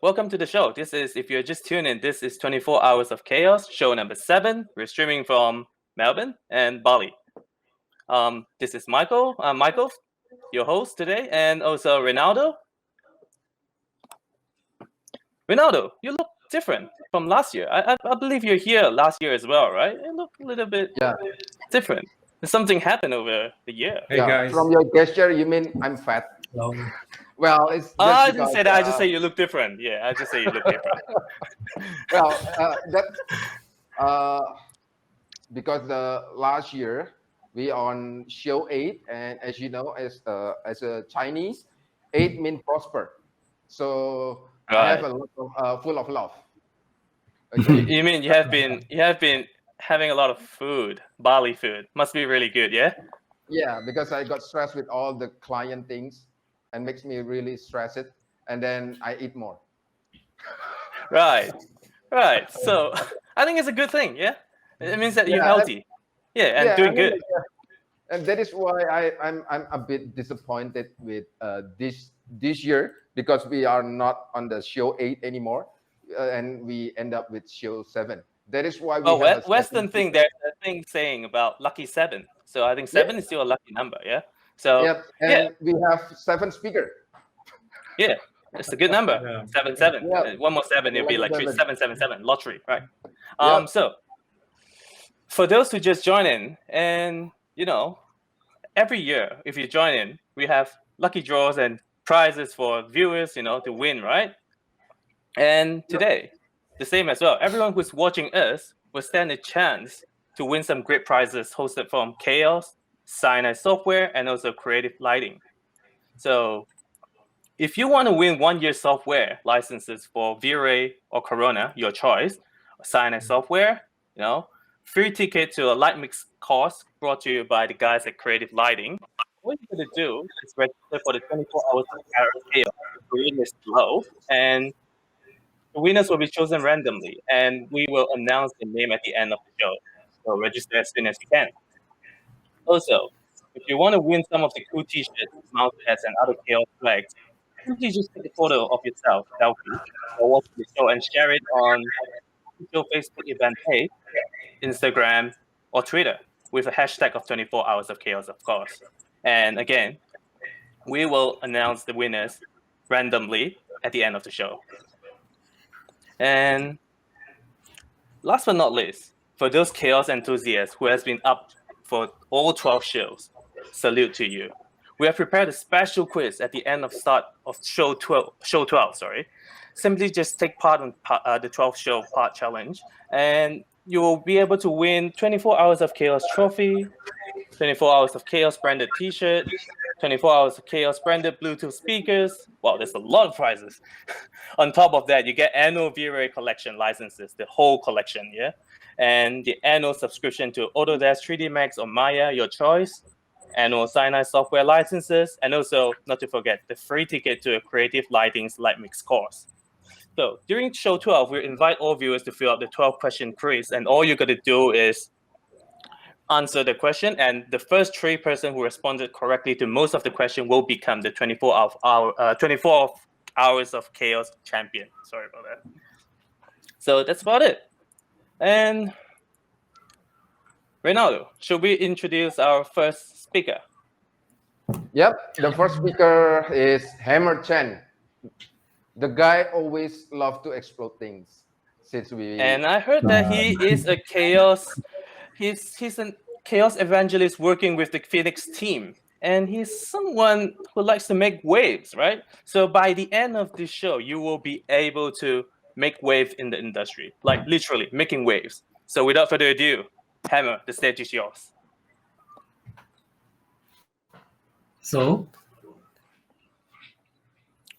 welcome to the show. This is, if you're just tuning in, this is 24 Hours of Chaos, show number 7. We're streaming from Melbourne and Bali. This is Michael. Michael, your host today, and also Reinaldo. Reinaldo, you look different from last year. I believe you're here last year as well, right? You look a little bit different. Something happened over the year. Hey guys. From your gesture, you mean I'm fat? Well, it's just I didn't say that. I just say you look different. Yeah, I just say you look different. Because the last year we on show 8, and as you know, as a Chinese, 8 means prosper. So I have a lot of full of love. Okay. You mean you have been having a lot of food, Bali food? Must be really good, yeah? Yeah, because I got stressed with all the client things, and makes me really stressed, and then I eat more. Right. So I think it's a good thing, yeah? It means that you're healthy. And doing good. And that is why I'm a bit disappointed with this year, because we are not on the show 8 anymore, and we end up with show 7. That is why we have Western thing. There's a thing saying about lucky 7. So I think 7 is still a lucky number, yeah. So we have 7 speakers. Yeah, it's a good number. 7. One more 7, it'll be like 777 lottery, right? So for those who just join in, and every year if you join in, we have lucky draws and prizes for viewers, to win, right? And today, the same as well. Everyone who's watching us will stand a chance to win some great prizes hosted from Chaos, SiNi Software, and also Creative Lighting. So if you want to win 1-year software licenses for V-Ray or Corona, your choice, SiNi Software, free ticket to a light mix course brought to you by the guys at Creative Lighting. What you're going to do is register for the 24 Hours of Chaos. The green is low, and the winners will be chosen randomly, and we will announce the name at the end of the show. So register as soon as you can. Also, if you want to win some of the cool t-shirts, mouse pads, and other chaos flags, simply just take a photo of yourself, selfie, or watch the show and share it on your Facebook event page, Instagram, or Twitter with a hashtag of 24 Hours of Chaos, of course. And again, we will announce the winners randomly at the end of the show. And last but not least, for those chaos enthusiasts who has been up for all 12 shows, salute to you. We have prepared a special quiz at the end of start of show 12. Simply just take part in the 12 show part challenge, and you will be able to win 24 Hours of Chaos trophy, 24 Hours of Chaos branded t-shirt, 24 Hours of Chaos branded Bluetooth speakers. Wow, there's a lot of prizes. On top of that, you get annual V-Ray collection licenses, the whole collection, yeah? And the annual subscription to Autodesk 3D Max or Maya, your choice, annual SiNi software licenses, and also, not to forget, the free ticket to a Creative Lighting's Light Mix course. So during show 12, we invite all viewers to fill out the 12-question quiz, and all you got to do is answer the question, and the first 3 person who responded correctly to most of the question will become the 24 Hours of Chaos champion. Sorry about that. So that's about it. And Reinaldo, should we introduce our first speaker? Yep, the first speaker is Chen. The guy always loves to explode things. And I heard that he is a chaos. He's a chaos evangelist working with the Phoenix team, and he's someone who likes to make waves, right? So by the end of this show, you will be able to make waves in the industry, like literally making waves. So without further ado, Hammer, the stage is yours. So,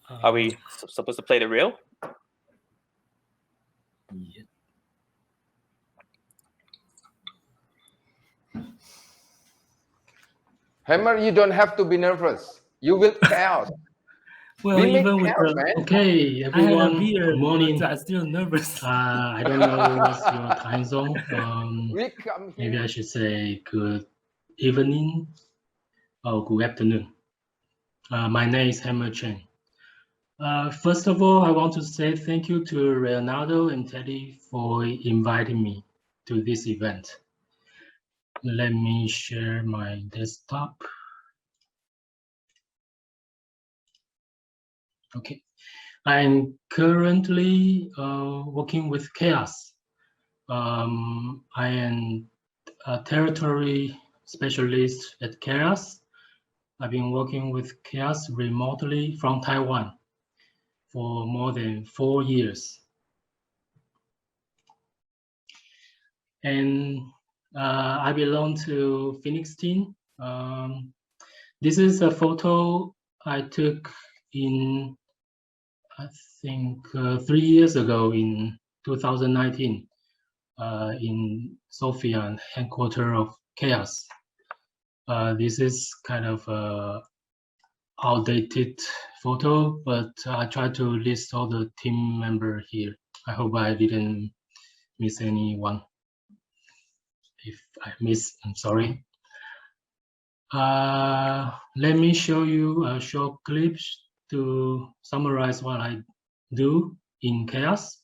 are we supposed to play the reel? Yeah. Hammer, you don't have to be nervous. You will chaos. Well, even with okay, everyone. Good morning. I'm still nervous. I don't know what's your time zone. Maybe I should say good evening or good afternoon. My name is Chen. First of all, I want to say thank you to Reinaldo and Teddy for inviting me to this event. Let me share my desktop. Okay, I'm currently working with Chaos. I am a territory specialist at Chaos. I've been working with Chaos remotely from Taiwan for more than 4 years. And I belong to Phoenix team. This is a photo I took in, I think, 3 years ago in 2019 in Sofia, headquarters of Chaos. This is kind of a outdated photo, but I tried to list all the team members here. I hope I didn't miss anyone. If I miss, I'm sorry. Let me show you a short clip to summarize what I do in Chaos.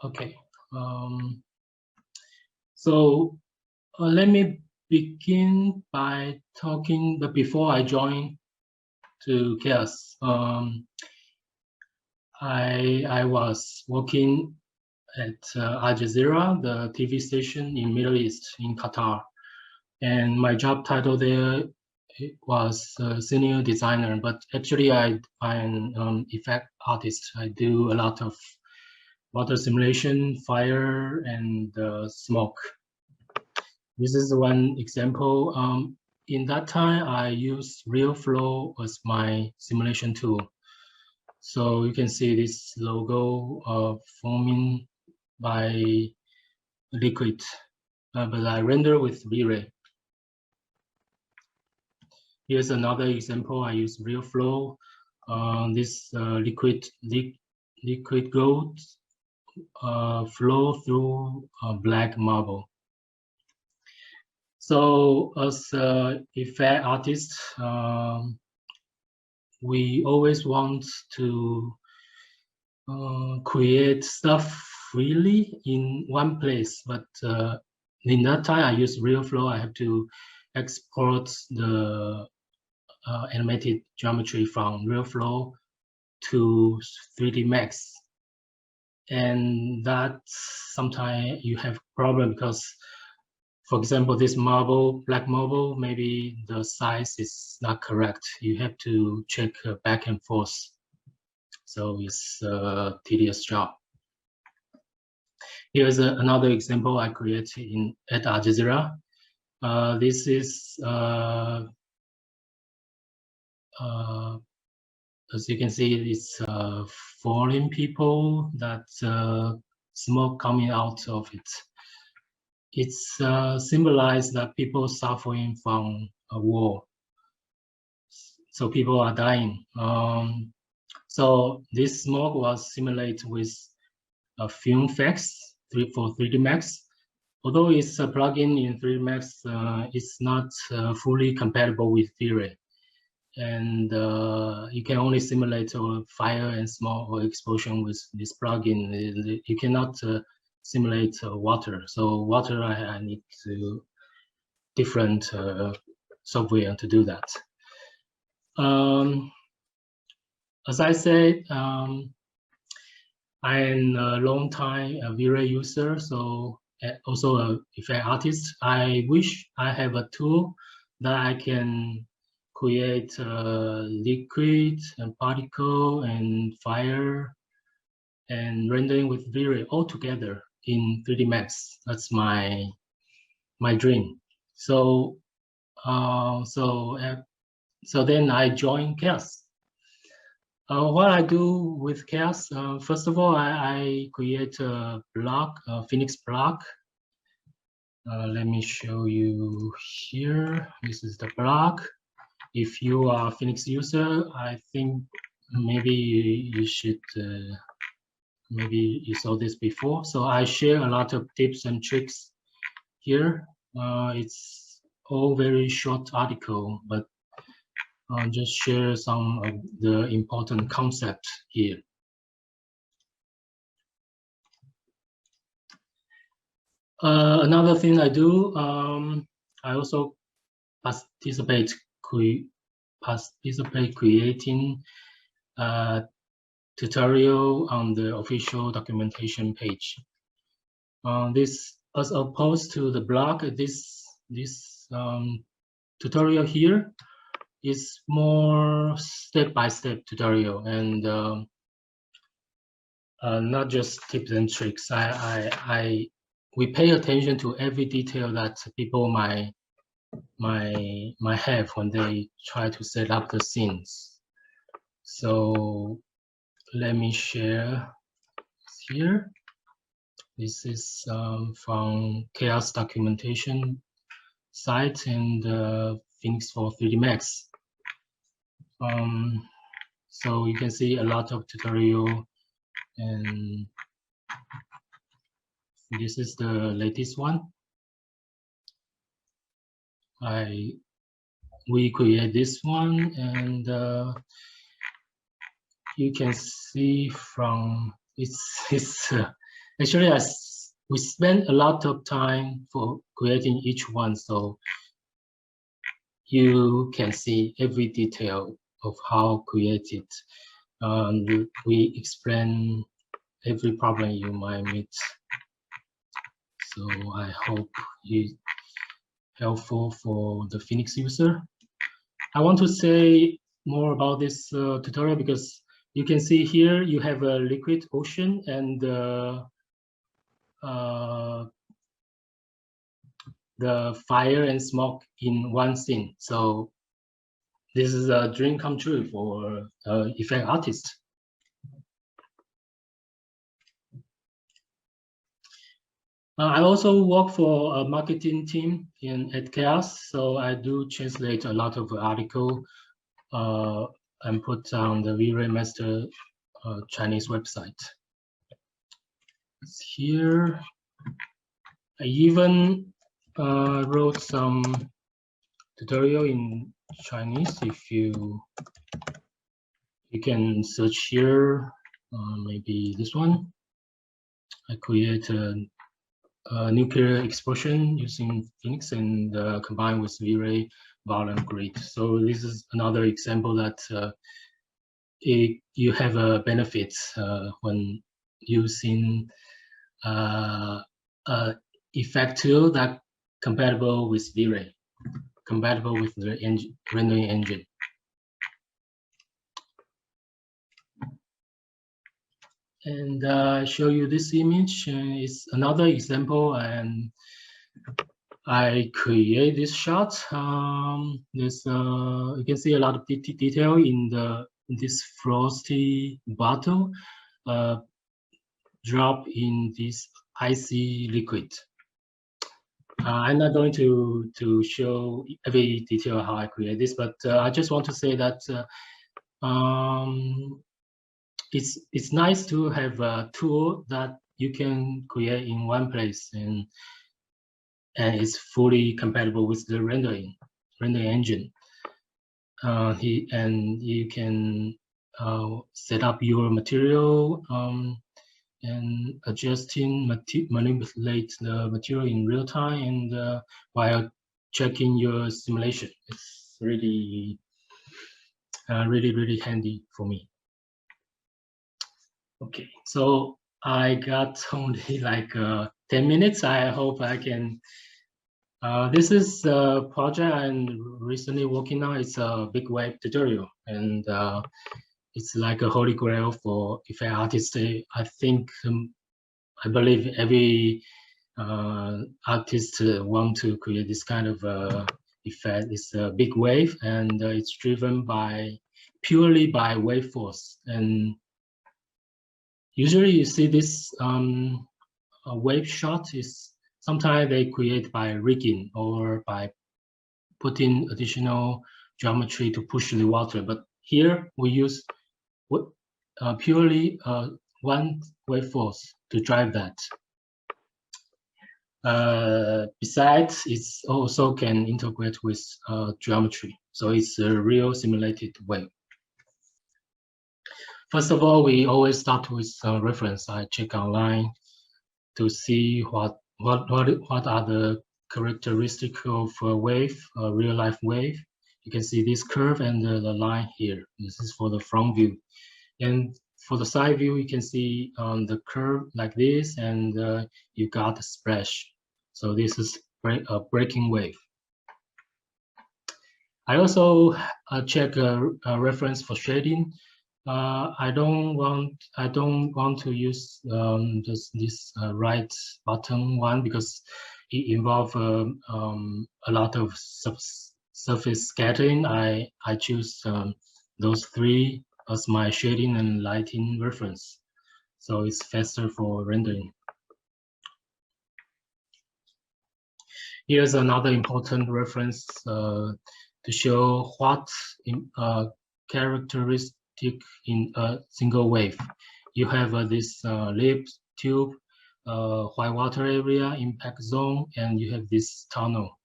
Okay, so let me begin by talking, but before I join to Chaos, I was working at Al Jazeera, the TV station in Middle East in Qatar, and my job title there was senior designer. But actually, I'm effect artist. I do a lot of water simulation, fire, and smoke. This is one example. In that time, I used RealFlow as my simulation tool. So you can see this logo forming by liquid, but I render with V-Ray. Here's another example. I use RealFlow. This liquid gold flow through black marble. So as effect artists, we always want to create stuff freely in one place, but in that time I use RealFlow. I have to export the animated geometry from RealFlow to 3D Max, and that sometimes you have problem because, for example, this marble, black marble, maybe the size is not correct. You have to check back and forth. So it's a tedious job. Here's another example I created at Al Jazeera. This is, as you can see, it's falling people, that smoke coming out of it. It's symbolized that people suffering from a war. So people are dying. So this smoke was simulated with a film effects for 3D Max. Although it's a plugin in 3D Max, it's not fully compatible with V-Ray. And you can only simulate fire and smoke or explosion with this plugin. You cannot simulate water. So water, I need to different software to do that. As I said, I'm a long time V-Ray user, so also an effect artist. I wish I have a tool that I can create liquid and particle and fire and rendering with V-Ray all together in 3D Max. That's my dream. So so then I joined Chaos. What I do with Chaos, first of all, I create a block, a Phoenix block. Let me show you here. This is the block. If you are a Phoenix user, I think maybe you should, maybe you saw this before. So I share a lot of tips and tricks here. It's all very short article, but I'll just share some of the important concepts here. Another thing I do, I also participate creating tutorial on the official documentation page. This, as opposed to the blog, this tutorial here is more step-by-step tutorial, and not just tips and tricks. We pay attention to every detail that people might have when they try to set up the scenes. So let me share here. This is from Chaos documentation site and Phoenix for 3D Max. So you can see a lot of tutorial, and this is the latest one. We create this one, and you can see from it's actually we spend a lot of time for creating each one, so you can see every detail of how created. We explain every problem you might meet. So I hope it's helpful for the Phoenix user. I want to say more about this tutorial because you can see here you have a liquid ocean and the fire and smoke in one scene. So this is a dream come true for effect artist. I also work for a marketing team at Chaos, so I do translate a lot of article and put on the V-Ray Master Chinese website. It's here. I even wrote some tutorial in Chinese. If you can search here, maybe this one. I create a nuclear explosion using Phoenix and combined with V-Ray volume grid. So this is another example that you have a benefit when using effect tool that compatible with V-Ray, compatible with the rendering engine. And I show you this image. It's another example, and I create this shot. There's you can see a lot of detail in this frosty bottle drop in this icy liquid. I'm not going to show every detail how I create this, but I just want to say that it's nice to have a tool that you can create in one place and it's fully compatible with the rendering engine. And you can set up your material and manipulate the material in real time and while checking your simulation. It's really handy for me. Okay, so I got only like 10 minutes. I hope I can. This is a project I'm recently working on. It's a big wave tutorial, and it's like a holy grail for effect artists. I think, I believe every artist want to create this kind of effect. It's a big wave, and it's driven purely by wave force. And usually you see this wave shot is sometimes they create by rigging or by putting additional geometry to push the water. But here we use purely one wave force to drive that. Besides, it's also can integrate with geometry. So it's a real simulated wave. First of all, we always start with reference. I check online to see what are the characteristics of a wave, a real life wave. You can see this curve and the line here. This is for the front view. And for the side view, you can see the curve like this, and you got a splash. So this is a breaking wave. I also check a reference for shading. I don't want to use just this right bottom one because it involves a lot of surface scattering. I choose those three as my shading and lighting reference, so it's faster for rendering. Here's another important reference to show what characteristic in a single wave. You have this lip, tube, white water area, impact zone, and you have this tunnel.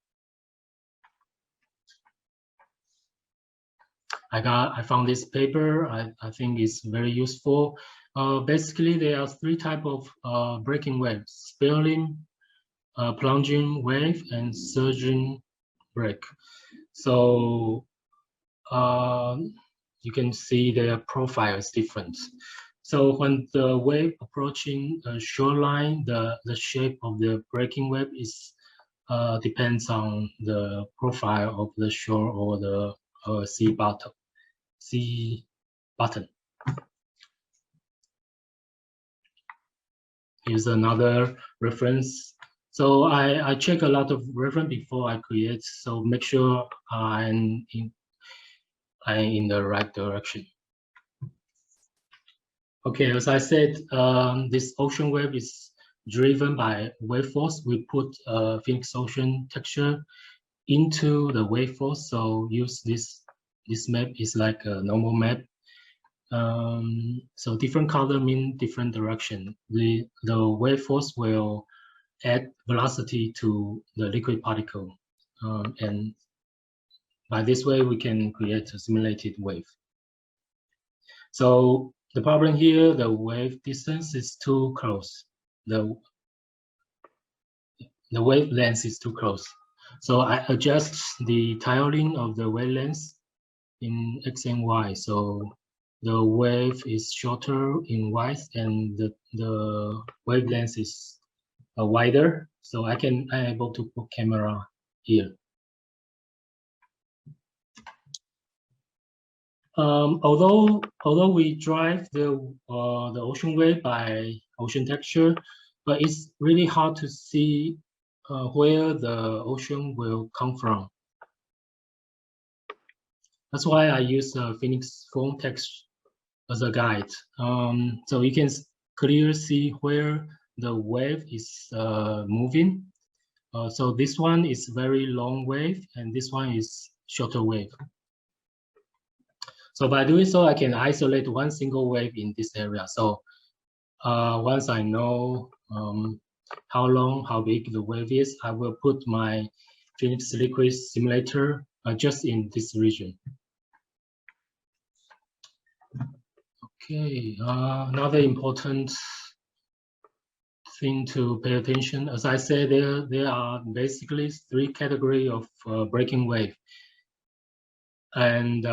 I found this paper. I think it's very useful. Basically, there are three types of breaking waves: spiraling, plunging wave, and surging break. So you can see their profile is different. So when the wave approaching a shoreline, the shape of the breaking wave is depends on the profile of the shore or the sea bottom. Here's another reference. So I check a lot of reference before I create. So make sure I'm in the right direction. Okay, as I said, this ocean wave is driven by wave force. We put Phoenix Ocean texture into the wave force. So use this map is like a normal map. So different color mean different direction. The wave force will add velocity to the liquid particle, and by this way we can create a simulated wave. So the problem here, the wave distance is too close. The wave length is too close. So I adjust the tiling of the wavelength in X and Y. So the wave is shorter in Y and the wavelength is wider. So I'm able to put camera here. Although we drive the ocean wave by ocean texture, but it's really hard to see where the ocean will come from. That's why I use Phoenix foam text as a guide. So you can clearly see where the wave is moving. So this one is very long wave, and this one is shorter wave. So by doing so, I can isolate one single wave in this area. So once I know how long, how big the wave is, I will put my Phoenix Liquid simulator just in this region. Okay, another important thing to pay attention. As I said, there are basically three categories of breaking wave. And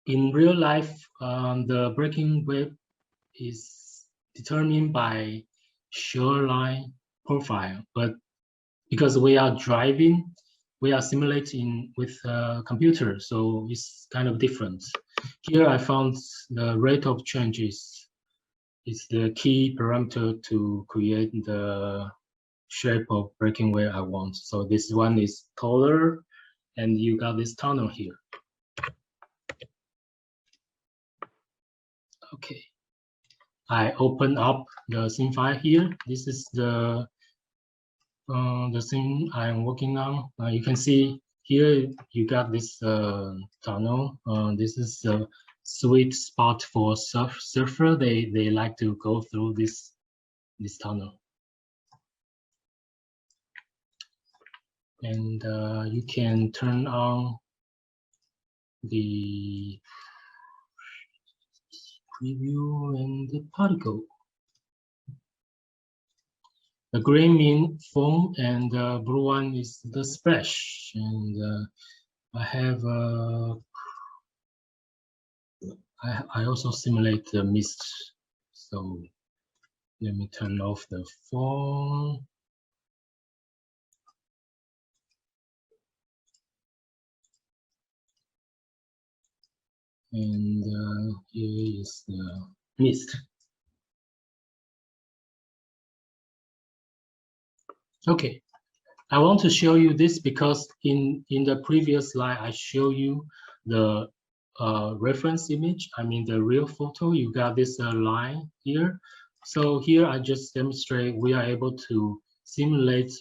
in real life, the breaking wave is determined by shoreline profile. But because we are driving, we are simulating with a computer, so it's kind of different. Here I found the rate of change is the key parameter to create the shape of breaking wave I want. So this one is taller, and you got this tunnel here. Okay, I open up the scene file here. This is the scene I'm working on. You can see here you got this tunnel. This is a sweet spot for surfer. They like to go through this tunnel. And you can turn on the preview and the particle. The green mean foam, and the blue one is the splash. And I have I also simulate the mist. So let me turn off the foam. And here is the mist. Okay, I want to show you this because in the previous slide I show you the reference image. I mean the real photo. You got this line here. So here I just demonstrate we are able to simulate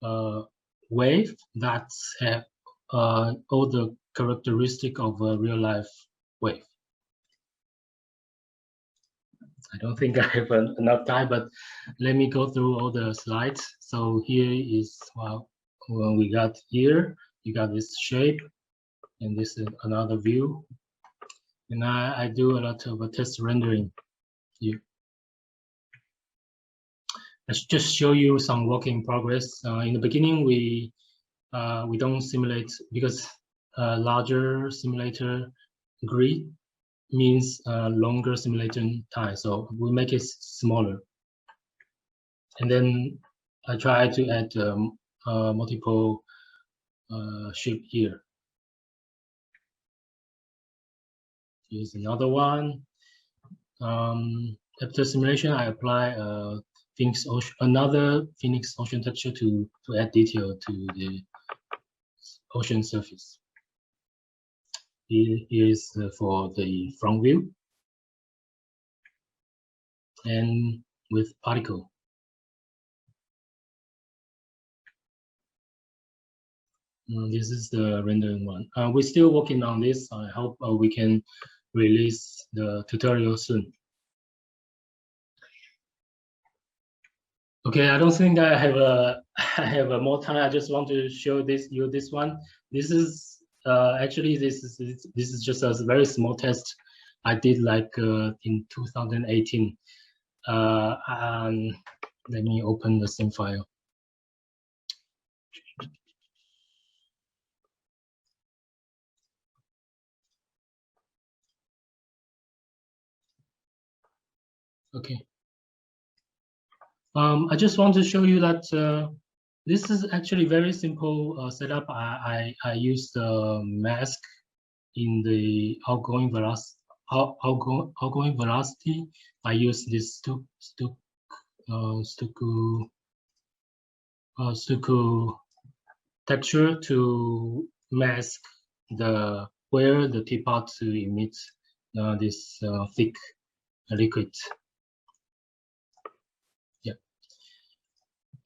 a wave that have all the characteristic of a real life wave. I don't think I have enough time, but let me go through all the slides. So here is what we got here. You got this shape, and this is another view. And I do a lot of test rendering here. Let's just show you some work in progress. In the beginning, we don't simulate because larger simulator grid means longer simulation time. So we make it smaller. And then I try to add multiple shape here. Here's another one. After simulation, I apply another Phoenix Ocean texture to add detail to the ocean surface. Here is for the front view and with particle. This is the rendering one. We're still working on this. I hope we can release the tutorial soon. Okay, I don't think I have more time. I just want to show this one. This is actually this is just a very small test I did like in 2018. And let me open the same file. Okay. I just want to show you that this is actually very simple setup. I use the mask in the outgoing velocity. Outgoing velocity. I use this Stucco texture to mask where the teapot to emit this thick liquid.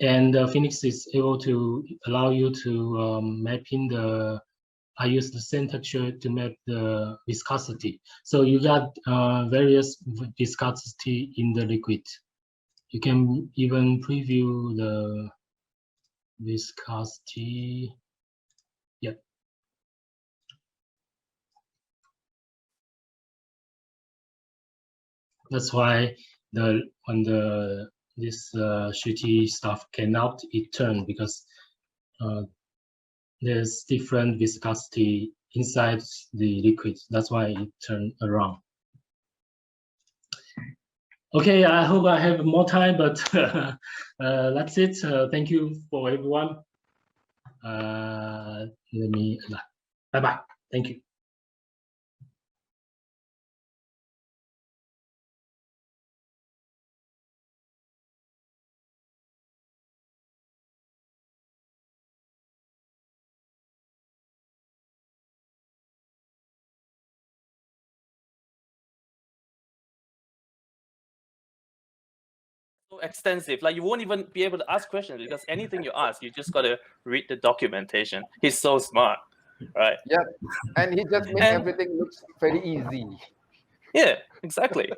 And Phoenix is able to allow you to map in I use the same texture to map the viscosity. So you got various viscosity in the liquid. You can even preview the viscosity. Yeah. That's why when this shitty stuff cannot turn because there's different viscosity inside the liquid. That's why it turned around. Okay, I hope I have more time, but that's it. Thank you for everyone. Bye-bye. Thank you. So extensive, like you won't even be able to ask questions because anything you ask, you just gotta read the documentation. He's so smart, right? Yeah, and he just makes everything looks very easy. Yeah, exactly.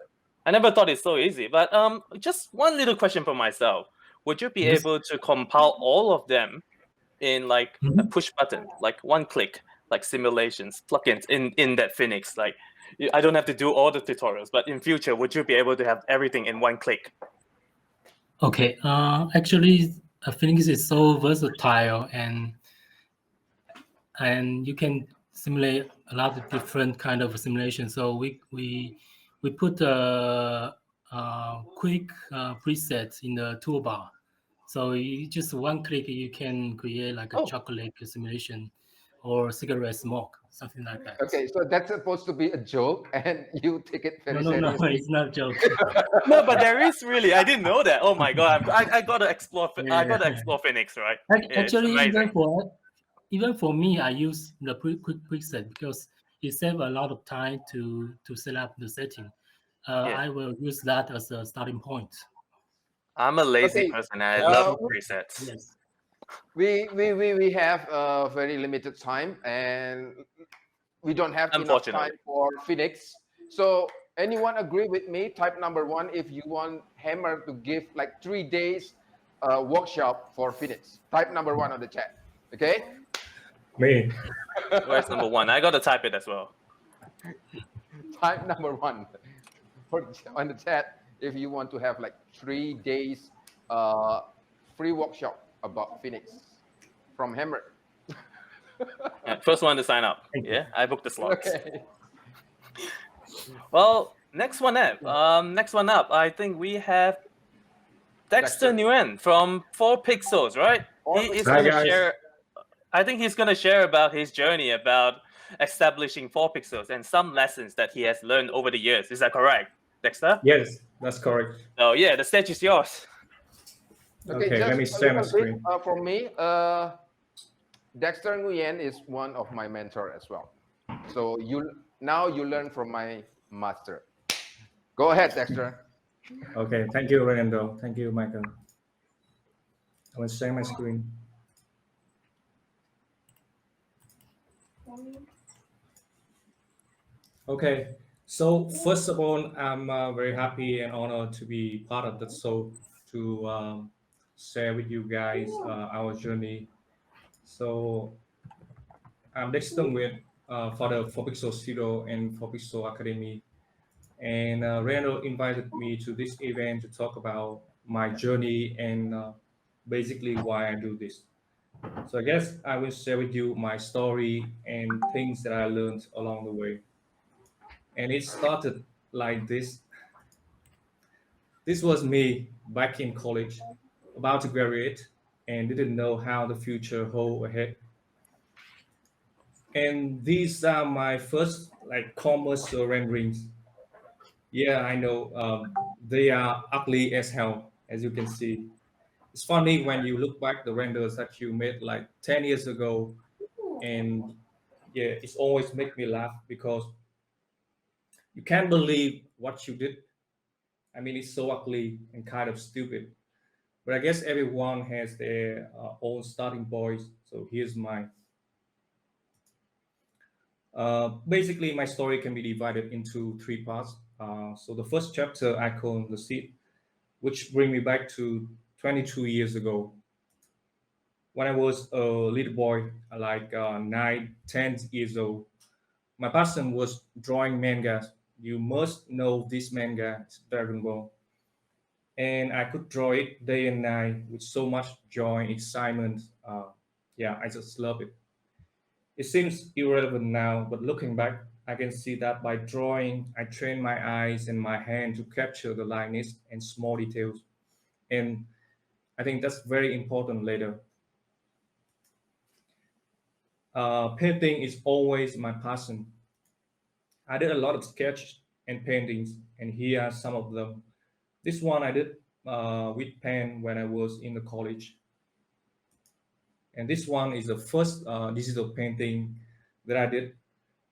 I never thought it's so easy, but just one little question for myself: would you be able to compile all of them in like a push button, like one click, like simulations, plugins in that Phoenix? Like, I don't have to do all the tutorials, but in future, would you be able to have everything in one click? Okay. Actually, Phoenix is so versatile, and you can simulate a lot of different kind of simulation. So we put a quick preset in the toolbar. So you just one click, you can create like a chocolate simulation or cigarette smoke, something like that. Okay, so that's supposed to be a joke, and you take it very No, seriously. it's not a joke. No, but there is really. I didn't know that. Oh my god! I gotta explore. I gotta explore Phoenix, right? Actually, even for me, I use the quick preset because it saves a lot of time to set up the setting. I will use that as a starting point. I'm a lazy person. I love presets. Yes. We have a very limited time, and we don't have enough time for Phoenix. So anyone agree with me? Type number 1 if you want Hammer to give like 3 days workshop for Phoenix. Type number 1 on the chat. Okay. Me. Where's number 1? I gotta type it as well. Type number 1 on the chat if you want to have like 3 days free workshop about Phoenix from Hammer. First one to sign up. Yeah, I booked the slots. Okay. Well, next one up. I think we have Dexter Nguyen from 4 Pixels, right? He is going to share. I think he's going to share about his journey about establishing 4 Pixels and some lessons that he has learned over the years. Is that correct, Dexter? Yes, that's correct. Oh yeah, the stage is yours. Okay, let me share my screen. For me, Dexter Nguyen is one of my mentor as well. So you learn from my master. Go ahead, Dexter. Okay, thank you, Reinaldo. Thank you, Michael. I will share my screen. Okay, so first of all, I'm very happy and honored to be part of that show to share with you guys our journey. So I'm Dexter Nguyen for the 4Pixel Studio and 4Pixel Academy. And Reinaldo invited me to this event to talk about my journey and basically why I do this. So I guess I will share with you my story and things that I learned along the way. And it started like this. This was me back in college, about to graduate, and didn't know how the future hold ahead. And these are my first like commercial renderings. Yeah, I know. They are ugly as hell, as you can see. It's funny when you look back the renders that you made like 10 years ago, and yeah, it's always make me laugh because you can't believe what you did. I mean, it's so ugly and kind of stupid. But I guess everyone has their own starting points. So here's mine. Basically, my story can be divided into 3 parts. So the first chapter I call the seed, which bring me back to 22 years ago. When I was a little boy, like 9, 10 years old, my passion was drawing mangas. You must know this manga, it's Dragon Ball. And I could draw it day and night with so much joy and excitement. Yeah, I just love it. It seems irrelevant now, but looking back, I can see that by drawing, I trained my eyes and my hand to capture the lightness and small details. And I think that's very important later. Painting is always my passion. I did a lot of sketches and paintings, and here are some of them. This one I did with pen when I was in the college. And this one is the first digital painting that I did.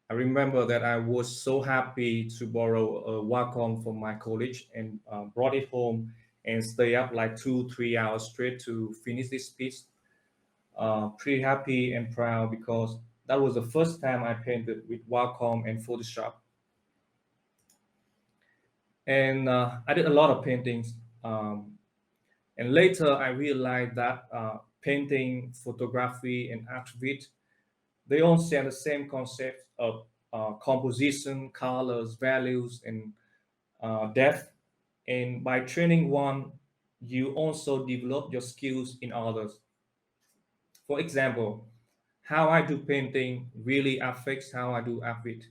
I remember that I was so happy to borrow a Wacom from my college and brought it home and stay up like 2-3 hours straight to finish this piece. Pretty happy and proud because that was the first time I painted with Wacom and Photoshop. And I did a lot of paintings. And later I realized that painting, photography, and ArchViz, they all share the same concept of composition, colors, values, and depth. And by training one, you also develop your skills in others. For example, how I do painting really affects how I do ArchViz.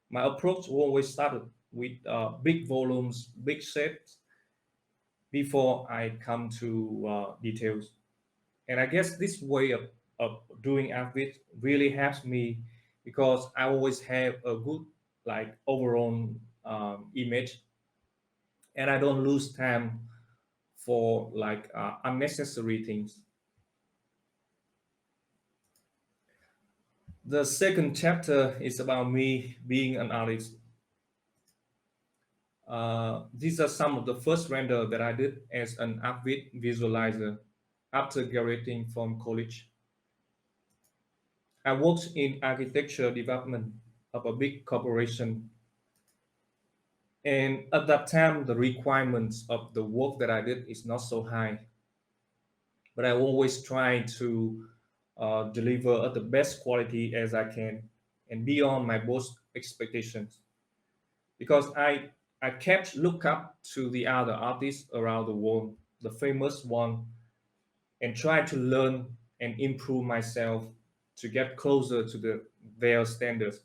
My approach always started with big volumes, big shapes before I come to details. And I guess this way of doing ArchViz really helps me because I always have a good like overall image, and I don't lose time for like unnecessary things. The second chapter is about me being an artist. These are some of the first render that I did as an ArchViz visualizer after graduating from college. I worked in architecture development of a big corporation. And at that time, the requirements of the work that I did is not so high. But I always try to deliver at the best quality as I can and beyond my boss expectations. Because I kept look up to the other artists around the world, the famous one, and try to learn and improve myself to get closer to their standards.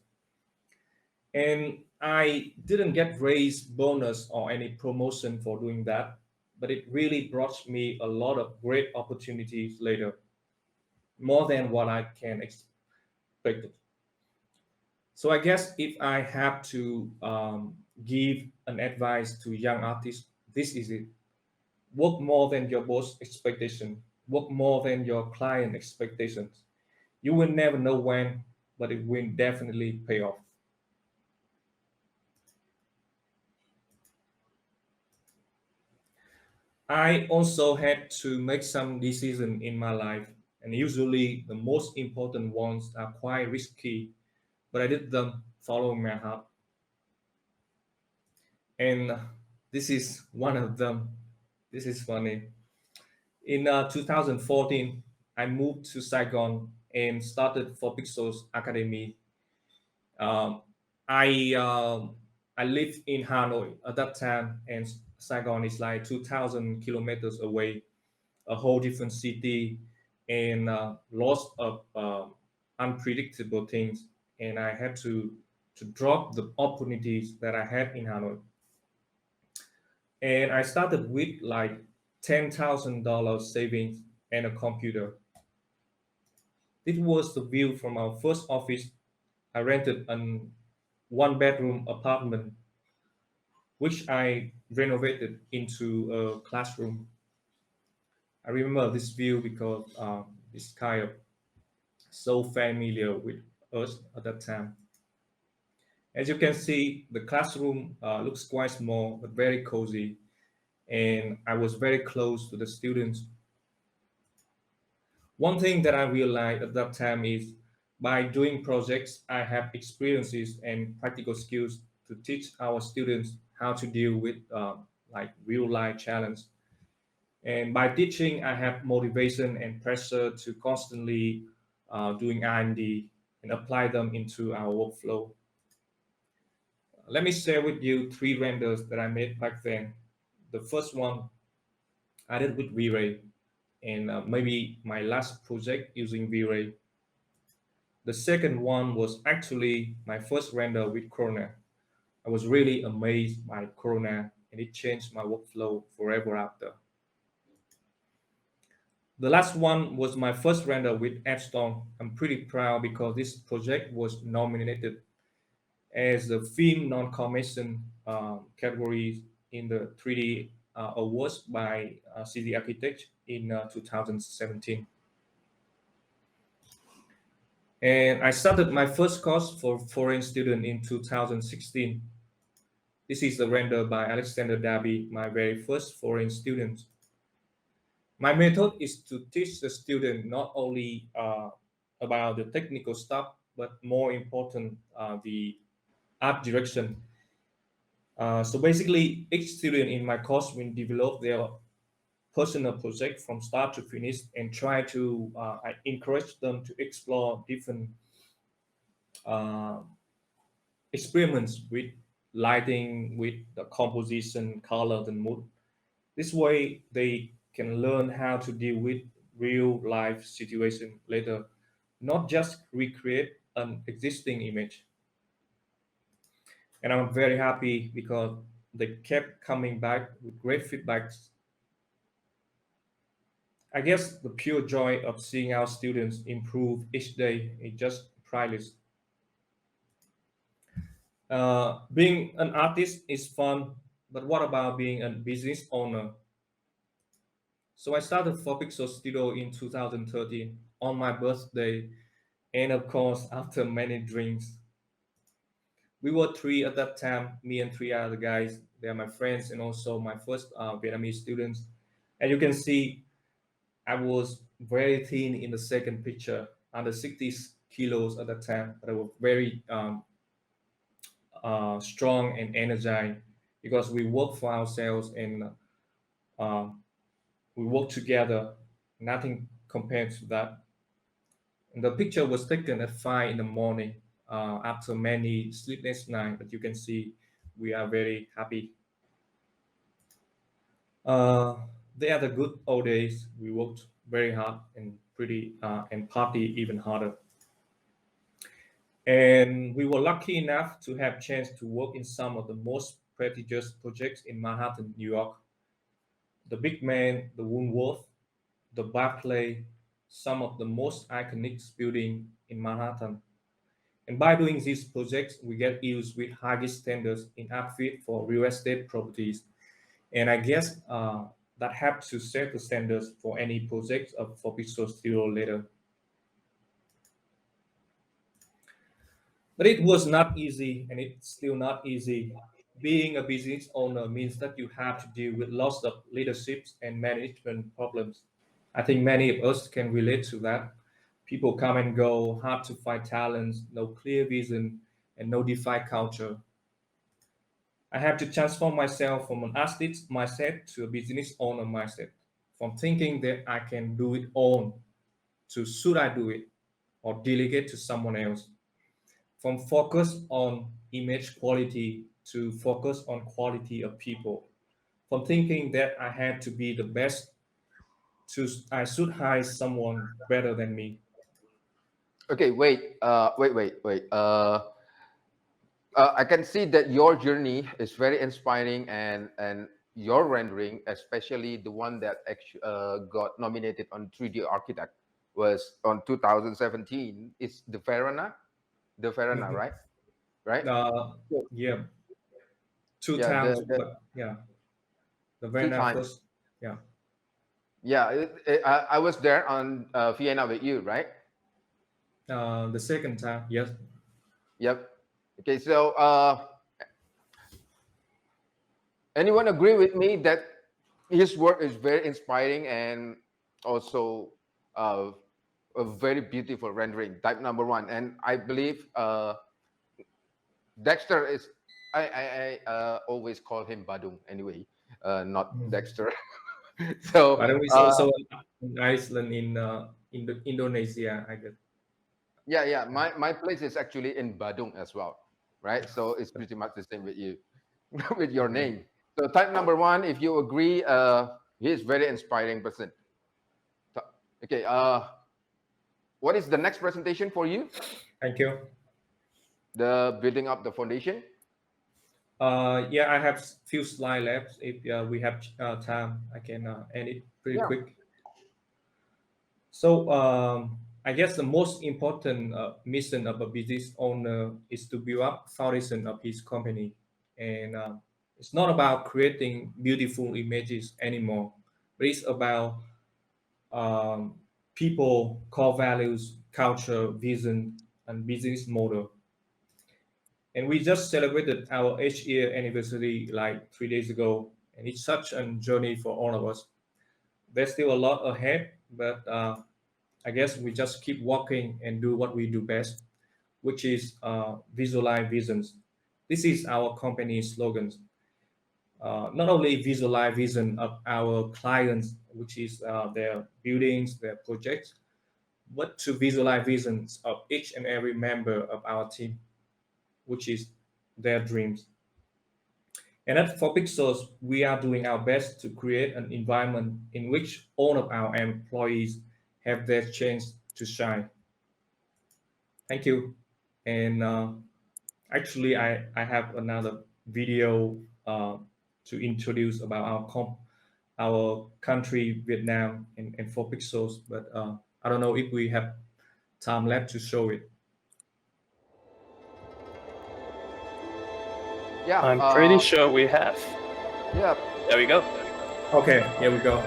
And I didn't get raise bonus or any promotion for doing that, but it really brought me a lot of great opportunities later, more than what I can expect. So I guess if I have to give an advice to young artists, this is it. Work more than your boss expectation. Work more than your client expectations. You will never know when, but it will definitely pay off. I also had to make some decisions in my life, and usually the most important ones are quite risky, but I did them following my heart. And this is one of them. This is funny. In 2014, I moved to Saigon and started for Pixels Academy. Um, I I lived in Hanoi at that time, and Saigon is like 2,000 kilometers away, a whole different city, and lots of unpredictable things. And I had to drop the opportunities that I had in Hanoi. And I started with like $10,000 savings and a computer. It was the view from our first office. I rented an one bedroom apartment, which I renovated into a classroom. I remember this view because it's kind of so familiar with us at that time. As you can see, the classroom looks quite small but very cozy, and I was very close to the students. One thing that I realized at that time is by doing projects, I have experiences and practical skills to teach our students how to deal with like real life challenge. And by teaching, I have motivation and pressure to constantly doing R&D and apply them into our workflow. Let me share with you three renders that I made back then. The first one I did with V-Ray, and maybe my last project using V-Ray. The second one was actually my first render with Corona. I was really amazed by Corona, and it changed my workflow forever after. The last one was my first render with Epstone. I'm pretty proud because this project was nominated as the film non-commission category in the 3D awards by City Architect in 2017. And I started my first course for foreign student in 2016. This is a render by Alexander Darby, my very first foreign student. My method is to teach the student not only about the technical stuff, but more important, the art direction. So basically, each student in my course will develop their personal project from start to finish, and try to I encourage them to explore different experiments with lighting, with the composition, color, and mood. This way, they can learn how to deal with real life situation later, not just recreate an existing image. And I'm very happy because they kept coming back with great feedbacks. I guess the pure joy of seeing our students improve each day is just priceless. Being an artist is fun, but what about being a business owner? So I started 4Pixel Studio in 2013 on my birthday, and of course, after many drinks. We were three at that time, me and three other guys. They are my friends and also my first Vietnamese students. And you can see I was very thin in the second picture, under 60 kilos at that time, but I was very strong and energized because we work for ourselves and we work together. Nothing compared to that. And the picture was taken at 5 in the morning after many sleepless nights, but you can see we are very happy. They are the good old days. We worked very hard and and party even harder. And we were lucky enough to have chance to work in some of the most prestigious projects in Manhattan, New York. The Big Man, the Woolworth, the Barclay, some of the most iconic buildings in Manhattan. And by doing these projects, we get used with highest standards in ArchViz for real estate properties. And I guess that helps to set the standards for any projects of 4Pixel Studio later. But it was not easy, and it's still not easy. Being a business owner means that you have to deal with lots of leaderships and management problems. I think many of us can relate to that. People come and go, hard to find talents, no clear vision, and no defined culture. I have to transform myself from an artist mindset to a business owner mindset, from thinking that I can do it all to should I do it or delegate to someone else, from focus on image quality to focus on quality of people, from thinking that I had to be the best to I should hire someone better than me. Okay, wait. I can see that your journey is very inspiring, and your rendering, especially the one that actually got nominated on 3D Architect, was on 2017. It's the Verona, Mhm. right? Right? Yeah, two Yeah, times, but yeah, the very two times. first, yeah, Yeah, I was there on Vienna with you, right? the second time, yes. Yep. Okay, so anyone agree with me that his work is very inspiring and also uh, a very beautiful rendering, type number one. And I believe Dexter is, I always call him Badung anyway, not Mm. Dexter. So By the way, it's also in Iceland, in the Indonesia, I guess. yeah, my place is actually in Badung as well, right? So it's pretty much the same with you, with your Okay, name. So type number one, if you agree, he is very inspiring person. Okay, what is the next presentation for you? thank you. The building up the foundation. Yeah, I have few slide left. If we have time, I can end it pretty Yeah. quick. So I guess the most important mission of a business owner is to build up foundation of his company, and it's not about creating beautiful images anymore, but it's about um, people, core values, culture, vision, and business model. And we just celebrated our 8th-year anniversary like 3 days ago, and it's such a journey for all of us. There's still a lot ahead, but I guess we just keep walking and do what we do best, which is visualize visions. This is our company slogan. not only visualize vision of our clients, which is their buildings, their projects, but to visualize visions of each and every member of our team, which is their dreams. And at 4Pixels, we are doing our best to create an environment in which all of our employees have their chance to shine. Thank you. And actually, I have another video to introduce about our country, Vietnam, and 4Pixels, but I don't know if we have time left to show it. Yeah, I'm pretty sure we have. Yeah. There we go. Okay, here we go.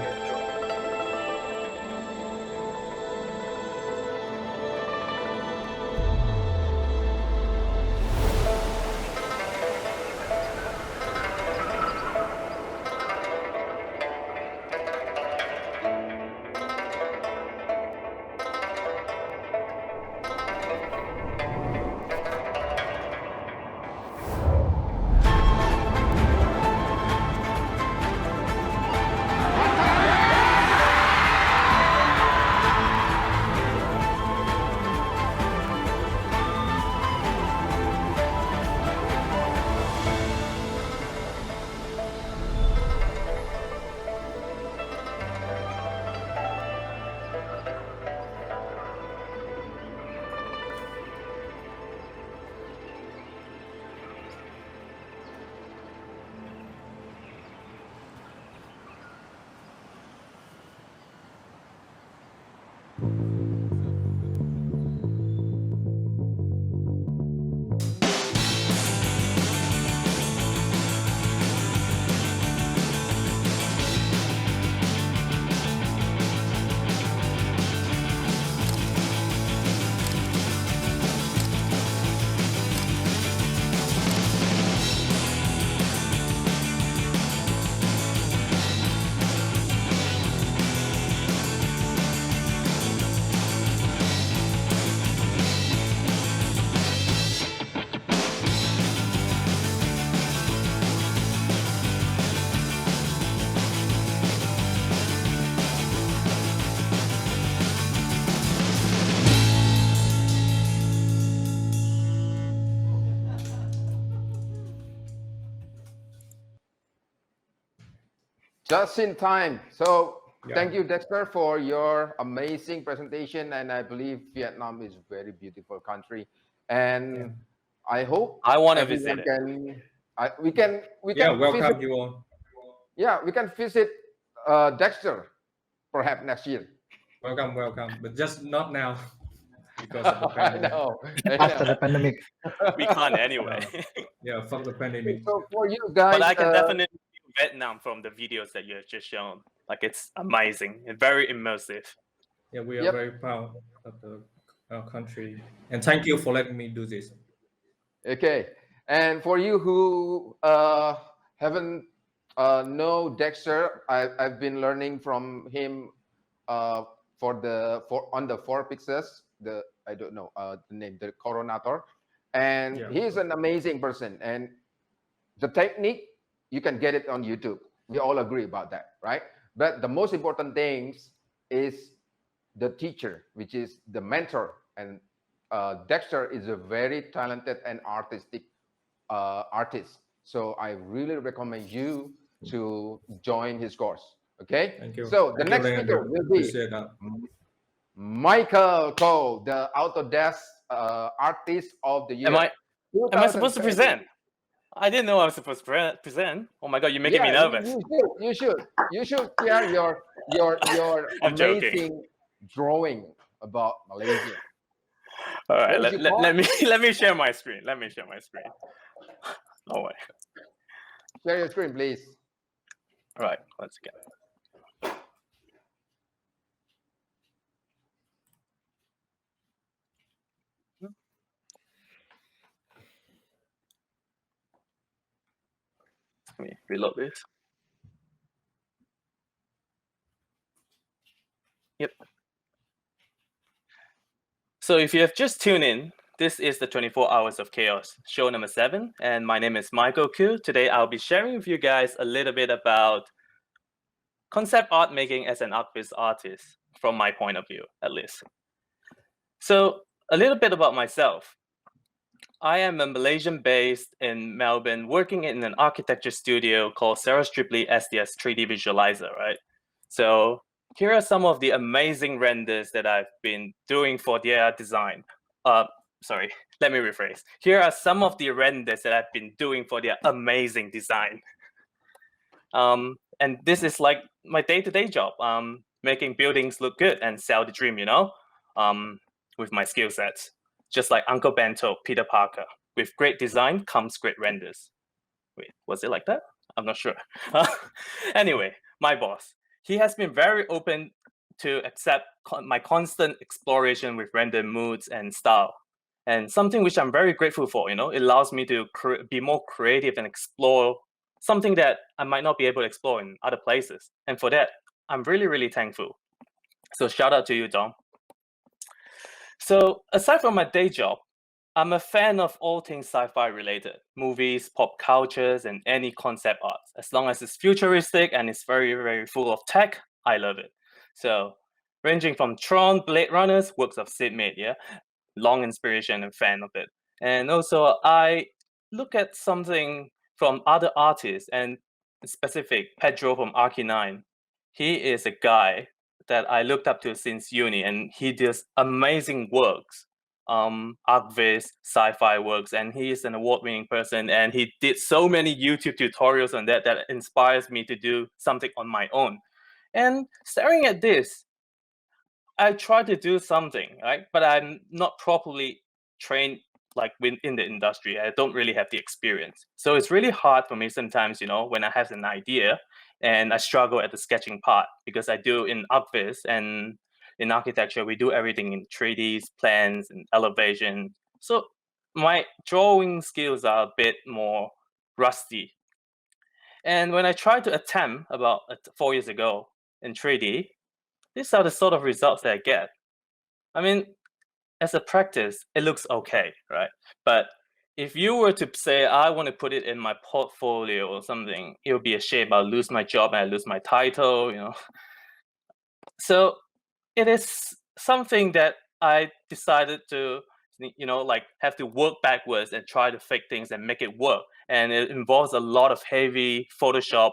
Just in time. So Yeah. thank you, Dexter, for your amazing presentation. And I believe Vietnam is a very beautiful country. And I hope I want to everyone visit it. we can Welcome visit, you all. yeah, we can visit Dexter perhaps next year. Welcome, but just not now because of the pandemic. After the pandemic. We can't anyway. Yeah, fuck the pandemic. So for you guys, But I can definitely feel Vietnam from the videos that you have just shown. Like, it's amazing and very immersive. Yeah, we are Yep. very proud of our country, and thank you for letting me do this. Okay, and for you who haven't know Dexter, I've been learning from him on the 4Pixels. I don't know the name, the Coronator, and Yeah. he's an amazing person. And the technique, you can get it on YouTube. We all agree about that, right? But the most important things is the teacher, which is the mentor. And Dexter is a very talented and artistic artist. So I really recommend you to join his course. Okay. Thank you. So the Thank next you, speaker Leandro. will be Appreciate that. Michael Khoo, the Autodesk Artist of the Year. Am I supposed to 2020. present? I didn't know I was supposed to present. Oh my god, you're making me nervous. You should share your I'm joking. amazing drawing about Malaysia. All right, What is your let me share my screen. Let me share my screen. Oh wait. Share your screen, please. All right, let's go. Let me reload this. Yep. So if you have just tuned in This is the 24 Hours of Chaos, show number 7, and my name is Michael Khoo. Today I'll be sharing with you guys a little bit about concept art making as an ArchViz artist, from my point of view, at least. So, a little bit about myself. I am a Malaysian based in Melbourne, working in an architecture studio called Sarah Stripley SDS 3D Visualizer, right? So, here are some of the amazing renders that I've been doing for their design. Sorry, let me rephrase. Here are some of the renders that I've been doing for their amazing design. And this is like my day-to-day job, making buildings look good and sell the dream, you know, with my skill sets. Just like Uncle Bento, Peter Parker. With great design comes great renders. Wait, was it like that? I'm not sure. Anyway, my boss. He has been very open to accept my constant exploration with render moods and style. And something which I'm very grateful for, you know, it allows me to be more creative and explore something that I might not be able to explore in other places. And for that, I'm really, really thankful. So shout out to you, Dom. So aside from my day job, I'm a fan of all things sci-fi related, movies, pop cultures, and any concept art. As long as it's futuristic and it's very, very full of tech, I love it. So ranging from Tron, Blade Runners, works of Sid made, yeah? Long inspiration and fan of it. And also I look at something from other artists, and specific Pedro from Arch9. He is a guy that I looked up to since uni, and he does amazing works, ArchViz, sci-fi works, and he is an award-winning person, and he did so many YouTube tutorials on that inspires me to do something on my own. And staring at this, I try to do something, right? But I'm not properly trained like in the industry. I don't really have the experience. So it's really hard for me sometimes, you know, when I have an idea and I struggle at the sketching part, because I do in ArchViz and in architecture, we do everything in 3Ds, plans and elevation. So my drawing skills are a bit more rusty. And when I tried to attempt about 4 years ago in 3D, these are the sort of results that I get. I mean, as a practice, it looks okay, right? But if you were to say, I want to put it in my portfolio or something, it would be a shame. I'll lose my job and I lose my title, you know. So it is something that I decided to, you know, like have to work backwards and try to fake things and make it work. And it involves a lot of heavy Photoshop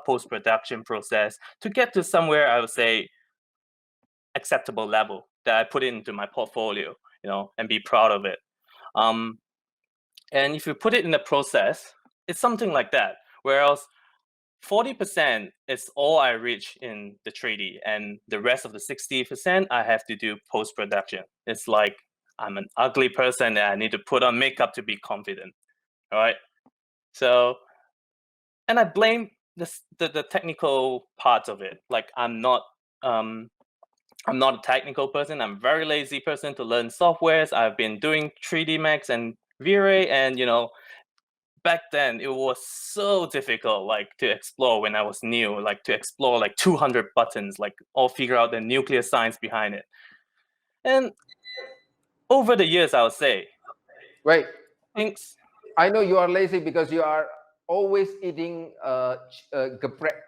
post-production process to get to somewhere, I would say, acceptable level that I put into my portfolio, you know, and be proud of it. And if you put it in the process, it's something like that. Whereas 40% is all I reach in the 3D, and the rest of the 60% I have to do post-production. It's like I'm an ugly person and I need to put on makeup to be confident. All right. So, and I blame the technical parts of it. Like I'm not a technical person. I'm a very lazy person to learn softwares. I've been doing 3D Max and V-Ray, and you know, back then it was so difficult, like to explore when I was new, like to explore like 200 buttons, like all figure out the nuclear science behind it. And over the years, I would say, Wait, things. I know you are lazy because you are always eating geprek,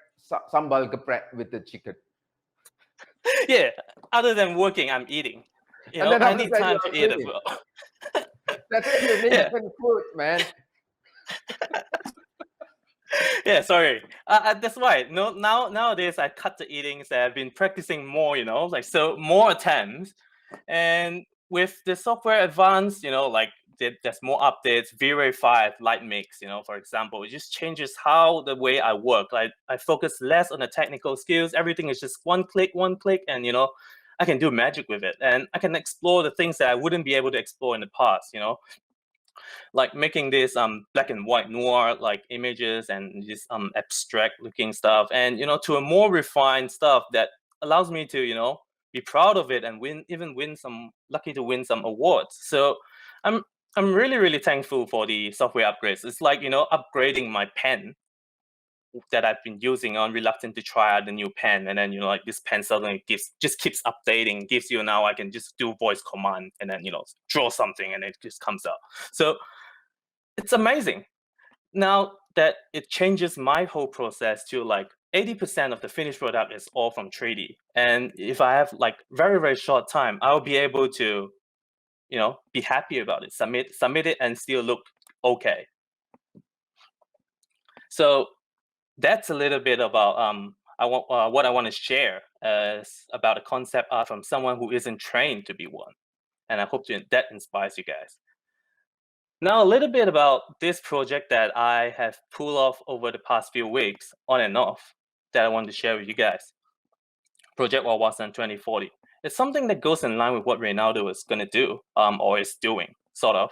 sambal geprek with the chicken. Yeah, other than working, I'm eating. You know, I need time to eat as well. That's Indonesian food, man. Yeah, sorry. That's why. No, nowadays I cut the eatings. I've been practicing more. You know, like so more attempts, and with the software advanced, you know, like there's more updates. V-Ray 5 Light Mix, you know, for example, it just changes how the way I work. Like I focus less on the technical skills. Everything is just one click, and you know, I can do magic with it, and I can explore the things that I wouldn't be able to explore in the past. You know, like making this black and white noir like images and just abstract looking stuff, and you know, to a more refined stuff that allows me to, you know, be proud of it and lucky to win some awards. So I'm really, really thankful for the software upgrades. It's like, you know, upgrading my pen that I've been using on, reluctant to try out the new pen, and then like this pen suddenly just keeps updating, gives you now I can just do voice command and then draw something and it just comes out. So it's amazing. Now that it changes my whole process to like 80% of the finished product is all from 3D, and if I have like very, very short time, I'll be able to be happy about it, submit it, and still look okay. So that's a little bit about what I want to share about a concept art from someone who isn't trained to be one, and I hope that inspires you guys. Now a little bit about this project that I have pulled off over the past few weeks, on and off, that I want to share with you guys. Project Wawasan 2040. It's something that goes in line with what Reinaldo is going to do, or is doing, sort of,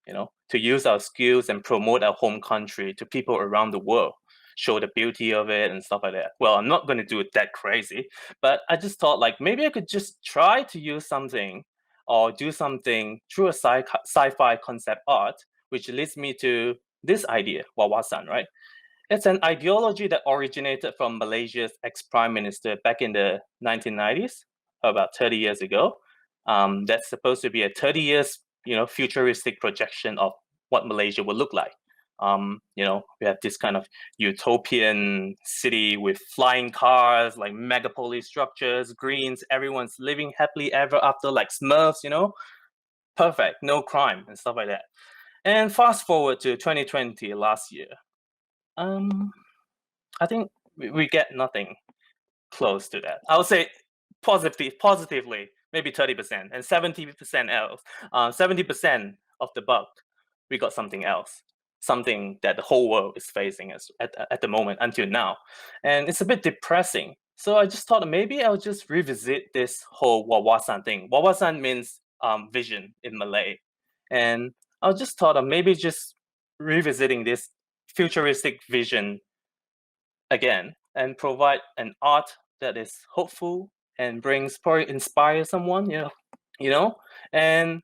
to use our skills and promote our home country to people around the world, show the beauty of it and stuff like that. Well, I'm not going to do it that crazy, but I just thought like maybe I could just try to use something or do something through a sci-fi concept art, which leads me to this idea, Wawasan, right? It's an ideology that originated from Malaysia's ex-prime minister back in the 1990s, about 30 years ago. That's supposed to be a 30 years, futuristic projection of what Malaysia would look like. We have this kind of utopian city with flying cars, like megapolis structures, greens, everyone's living happily ever after, like Smurfs, perfect, no crime and stuff like that. And fast forward to 2020, last year. I think we get nothing close to that. I would say positively, maybe 30%, and 70% else. 70% of the buck, we got something else, something that the whole world is facing at the moment until now, and it's a bit depressing. So I just thought maybe I'll just revisit this whole Wawasan thing. Wawasan means vision in Malay, and I just thought of maybe just revisiting this futuristic vision again and provide an art that is hopeful and probably inspire someone, and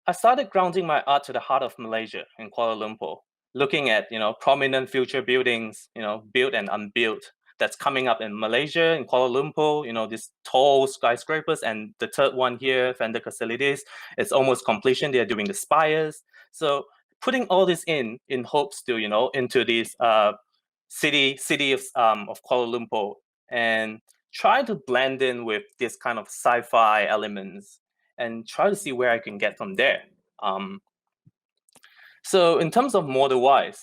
I started grounding my art to the heart of Malaysia in Kuala Lumpur, looking at prominent future buildings, built and unbuilt, that's coming up in Malaysia, in Kuala Lumpur, these tall skyscrapers, and the third one here, vendor facilities, it's almost completion. They're doing the spires. So putting all this in hopes to, into this city of Kuala Lumpur, and try to blend in with this kind of sci-fi elements and try to see where I can get from there. So in terms of model-wise,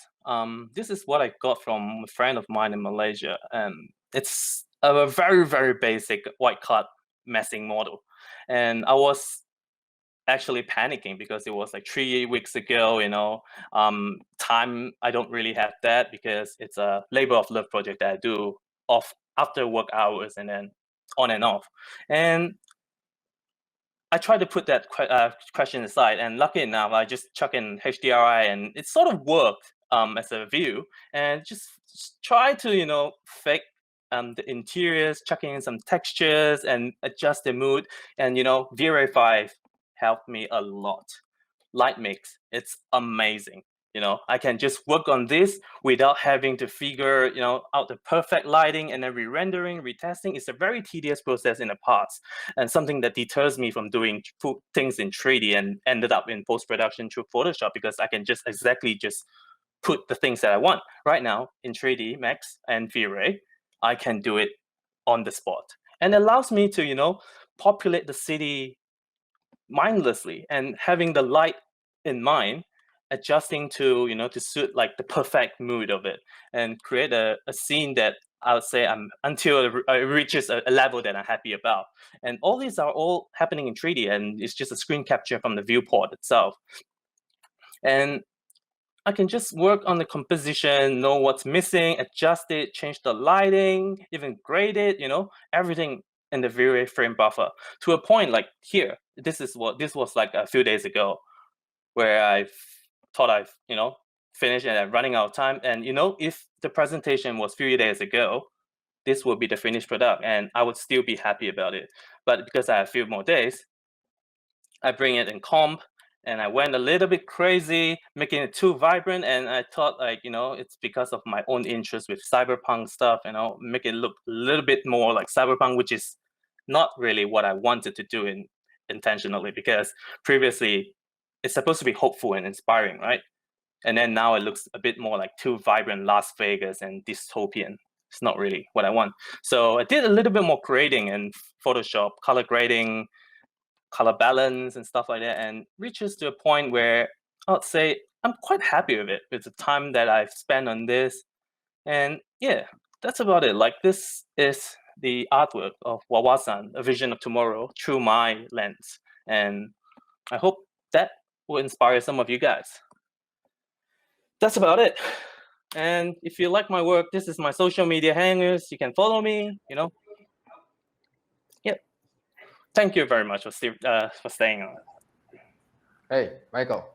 this is what I got from a friend of mine in Malaysia. It's a very, very basic white cut messing model. And I was actually panicking because it was like 3 weeks ago, time, I don't really have that because it's a labor of love project that I do after work hours and then on and off. And I tried to put that question aside, and lucky enough, I just chuck in HDRI, and it sort of worked as a view, and just try to fake the interiors, chucking in some textures and adjust the mood, and V-Ray 5 helped me a lot. Light mix, it's amazing. I can just work on this without having to figure, out the perfect lighting and then re-rendering, retesting. It's a very tedious process in the past, and something that deters me from doing things in 3D and ended up in post-production through Photoshop, because I can just put the things that I want. Right now in 3D Max and V-Ray, I can do it on the spot, and it allows me to, populate the city mindlessly and having the light in mind, adjusting to to suit like the perfect mood of it, and create a scene that I would say until it reaches a level that I'm happy about. And all these are all happening in 3D, and it's just a screen capture from the viewport itself. And I can just work on the composition, know what's missing, adjust it, change the lighting, even grade it, everything in the V-Ray frame buffer, to a point like here. This was like a few days ago, where I thought I've finished and I'm running out of time. And if the presentation was a few days ago, this would be the finished product, and I would still be happy about it. But because I have a few more days, I bring it in comp, and I went a little bit crazy, making it too vibrant. And I thought, like, it's because of my own interest with cyberpunk stuff, make it look a little bit more like cyberpunk, which is not really what I wanted to do intentionally, because previously it's supposed to be hopeful and inspiring, right? And then now it looks a bit more like too vibrant, Las Vegas and dystopian. It's not really what I want. So I did a little bit more grading in Photoshop, color grading, color balance and stuff like that, and reaches to a point where I'd say I'm quite happy with it, with the time that I've spent on this. And yeah, that's about it. Like, this is the artwork of Wawasan, A Vision of Tomorrow, through my lens. And I hope that will inspire some of you guys. That's about it. And if you like my work, this is my social media hangers. You can follow me, Yep. Thank you very much for staying on. Hey, Michael.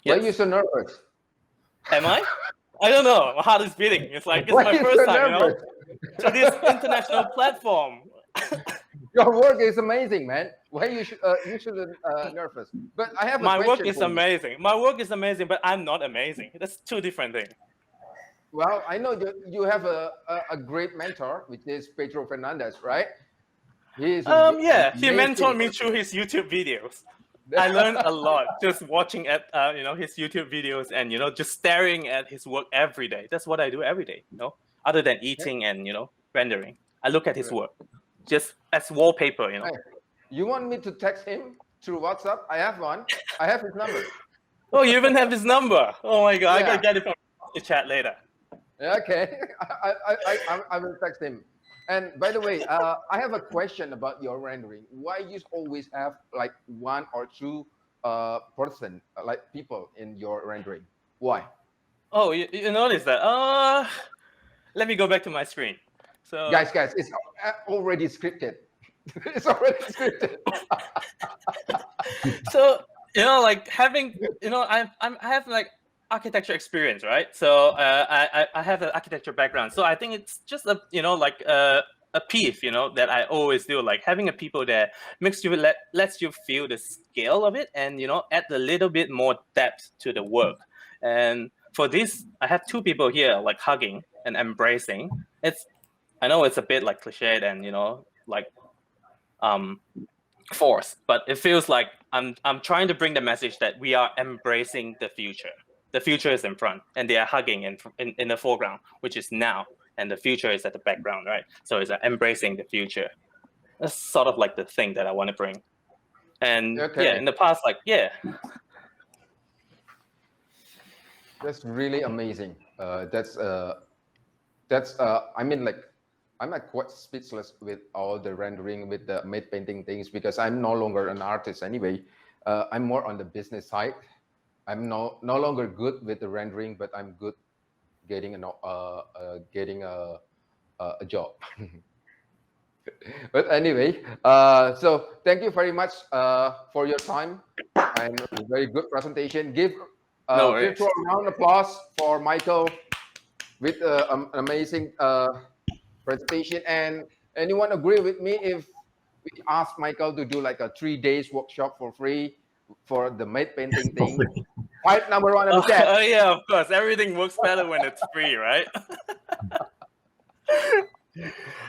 Yes. Why are you so nervous? Am I? I don't know. My heart is beating. It's like, it's my first time, to this international platform. Your work is amazing, man. Why you shouldn't nervous? But I have a my question work is for you. amazing. My work is amazing, but I'm not amazing. That's two different things. Well, I know you have a great mentor, which is Pedro Fernandez, right? He is he mentored me through his YouTube videos. I learned a lot just watching at his YouTube videos and just staring at his work every day. That's what I do every day. Other than eating and rendering, I look at his work just as wallpaper. Hey, you want me to text him through WhatsApp? I have one. I have his number. Oh, you even have his number? Oh my god! Yeah. I gotta get it from the chat later. Okay, I will text him. And by the way, I have a question about your rendering. Why you always have like one or two person, like people in your rendering? Why? Oh, you noticed that? Let me go back to my screen. So guys, it's already scripted. It's already scripted. So like having I have like architecture experience, right? So I have an architecture background, so I think it's just a like a piece that I always do, like having a people that makes you lets you feel the scale of it, and add a little bit more depth to the work. And for this, I have two people here like hugging and embracing. I know it's a bit like cliched and like forced, but it feels like I'm trying to bring the message that we are embracing the future. The future is in front, and they are hugging in the foreground, which is now, and the future is at the background, right? So it's embracing the future. That's sort of like the thing that I want to bring. And yeah, in the past, like that's really amazing. That's I mean, like, I'm like quite speechless with all the rendering, with the matte painting things, because I'm no longer an artist anyway. I'm more on the business side. I'm no longer good with the rendering, but I'm good getting a job. But anyway, so thank you very much for your time and a very good presentation. Give a virtual round of applause for Michael with an amazing presentation. And anyone agree with me if we ask Michael to do like a 3 days workshop for free for the matte painting thing? Fight number one of the chat. Oh yeah, of course. Everything works better when it's free, right?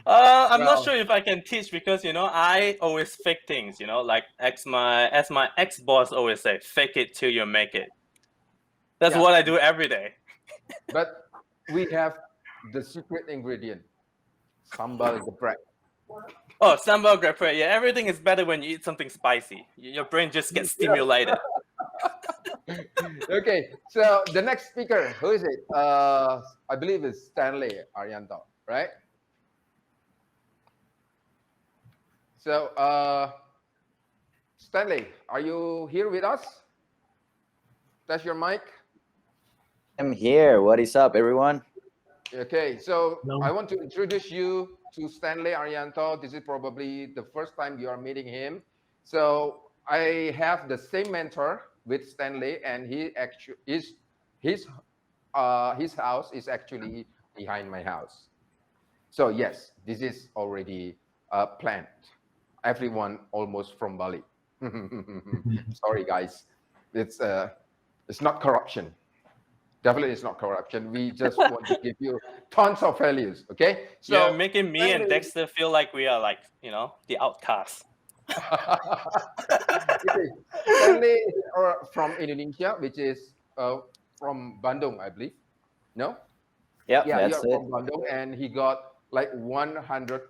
I'm not sure if I can teach, because I always fake things. Like as my ex-boss always say, fake it till you make it. That's what I do every day. But we have the secret ingredient, sambal geprek. Oh, sambal geprek. Yeah, everything is better when you eat something spicy. Your brain just gets stimulated. Okay, so the next speaker, who is it? I believe it's Stanley Aryanto, right? So, Stanley, are you here with us? Test your mic. I'm here. What is up, everyone? Okay, so I want to introduce you to Stanley Aryanto. This is probably the first time you are meeting him. So I have the same mentor with Stanley, and he actually his house is actually behind my house. So yes, this is already planned. Everyone almost from Bali. Sorry, guys. It's not corruption. Definitely, it's not corruption. We just want to give you tons of values. Okay. So you're making me and Dexter feel like we are like, you know, the outcasts. Okay. Stanley is from Indonesia, which is from Bandung, I believe. No? Yep, Yeah, that's you're it. from Bandung, and he got like 100,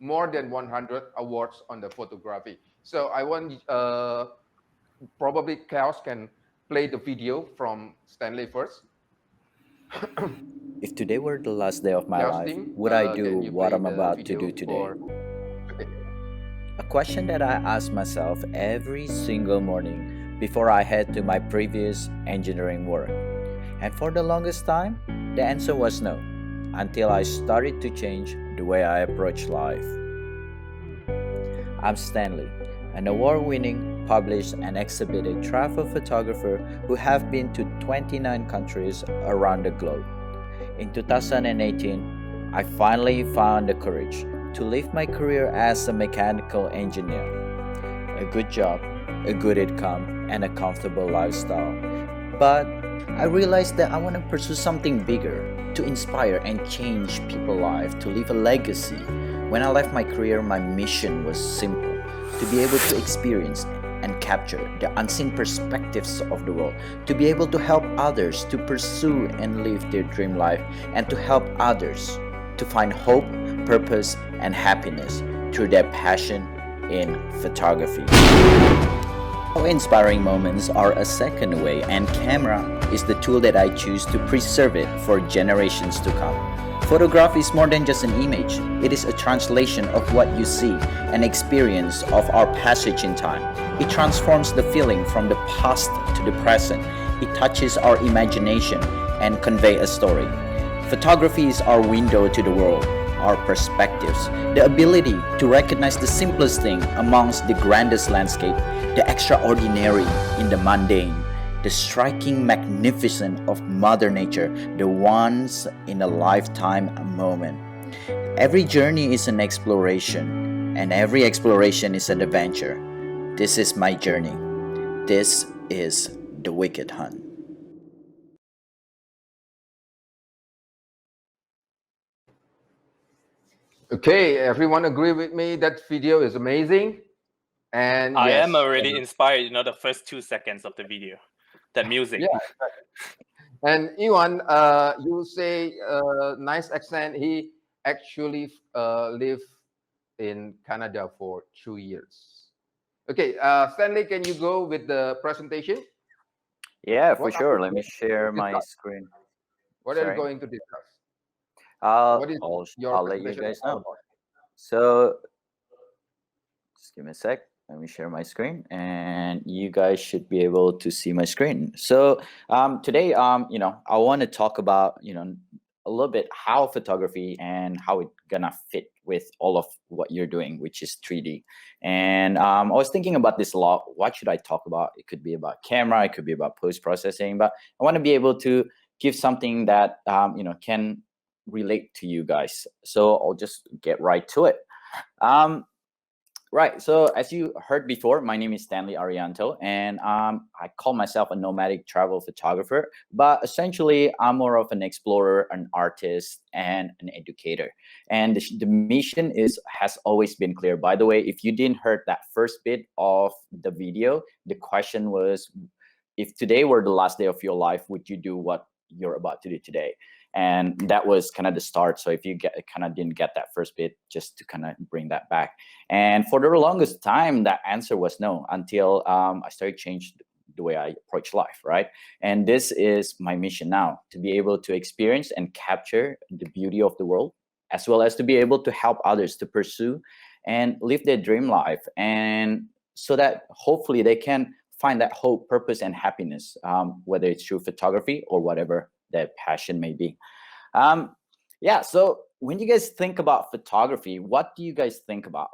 more than 100 awards on the photography. So I want probably Chaos can play the video from Stanley first. If today were the last day of my Chaos life, team, would I can do you what play I'm the about to video do today? for- A question that I ask myself every single morning before I head to my previous engineering work. And for the longest time, the answer was no, until I started to change the way I approach life. I'm Stanley, an award-winning, published and exhibited travel photographer who have been to 29 countries around the globe. In 2018, I finally found the courage to leave my career as a mechanical engineer. A good job, a good income, and a comfortable lifestyle. But I realized that I want to pursue something bigger, to inspire and change people's lives, to leave a legacy. When I left my career, my mission was simple: to be able to experience and capture the unseen perspectives of the world, to be able to help others to pursue and live their dream life, and to help others to find hope, purpose, and happiness through their passion in photography. Inspiring moments are a second way, and camera is the tool that I choose to preserve it for generations to come. Photography is more than just an image. It is a translation of what you see, an experience of our passage in time. It transforms the feeling from the past to the present. It touches our imagination and convey a story. Photography is our window to the world, our perspectives, the ability to recognize the simplest thing amongst the grandest landscape, the extraordinary in the mundane, the striking magnificence of Mother Nature, the once in a lifetime moment. Every journey is an exploration, and every exploration is an adventure. This is my journey. This is the Wicked Hunt. Okay, everyone agree with me that video is amazing? And I yes, am already inspired, you know, the first 2 seconds of the video. That music. Yeah. And Iwan, you say nice accent. He actually lived in Canada for 2 years. Okay, Stanley, can you go with the presentation? Yeah, for What are sure. we Let me going to share my discuss? screen. What are Sorry. you going to discuss? What is your I'll let you presentation guys all know. about? So just give me a sec. Let me share my screen, and you guys should be able to see my screen. So today, you know, I want to talk about, you know, a little bit how photography and how it gonna fit with all of what you're doing, which is 3D. And I was thinking about this a lot. What should I talk about? It could be about camera, it could be about post-processing, but I want to be able to give something that you know, can relate to you guys. So I'll just get right to it. Right. So as you heard before, my name is Stanley Aryanto, and I call myself a nomadic travel photographer. But essentially, I'm more of an explorer, an artist, and an educator. And the mission has always been clear. By the way, if you didn't heard that first bit of the video, the question was, if today were the last day of your life, would you do what you're about to do today? And that was kind of the start. So if you didn't get that first bit, just to kind of bring that back. And for the longest time, that answer was no, until I started changing the way I approach life, right? And this is my mission now, to be able to experience and capture the beauty of the world, as well as to be able to help others to pursue and live their dream life. And so that hopefully they can find that hope, purpose, and happiness, whether it's through photography or whatever their passion may be. Yeah, so when you guys think about photography, what do you guys think about?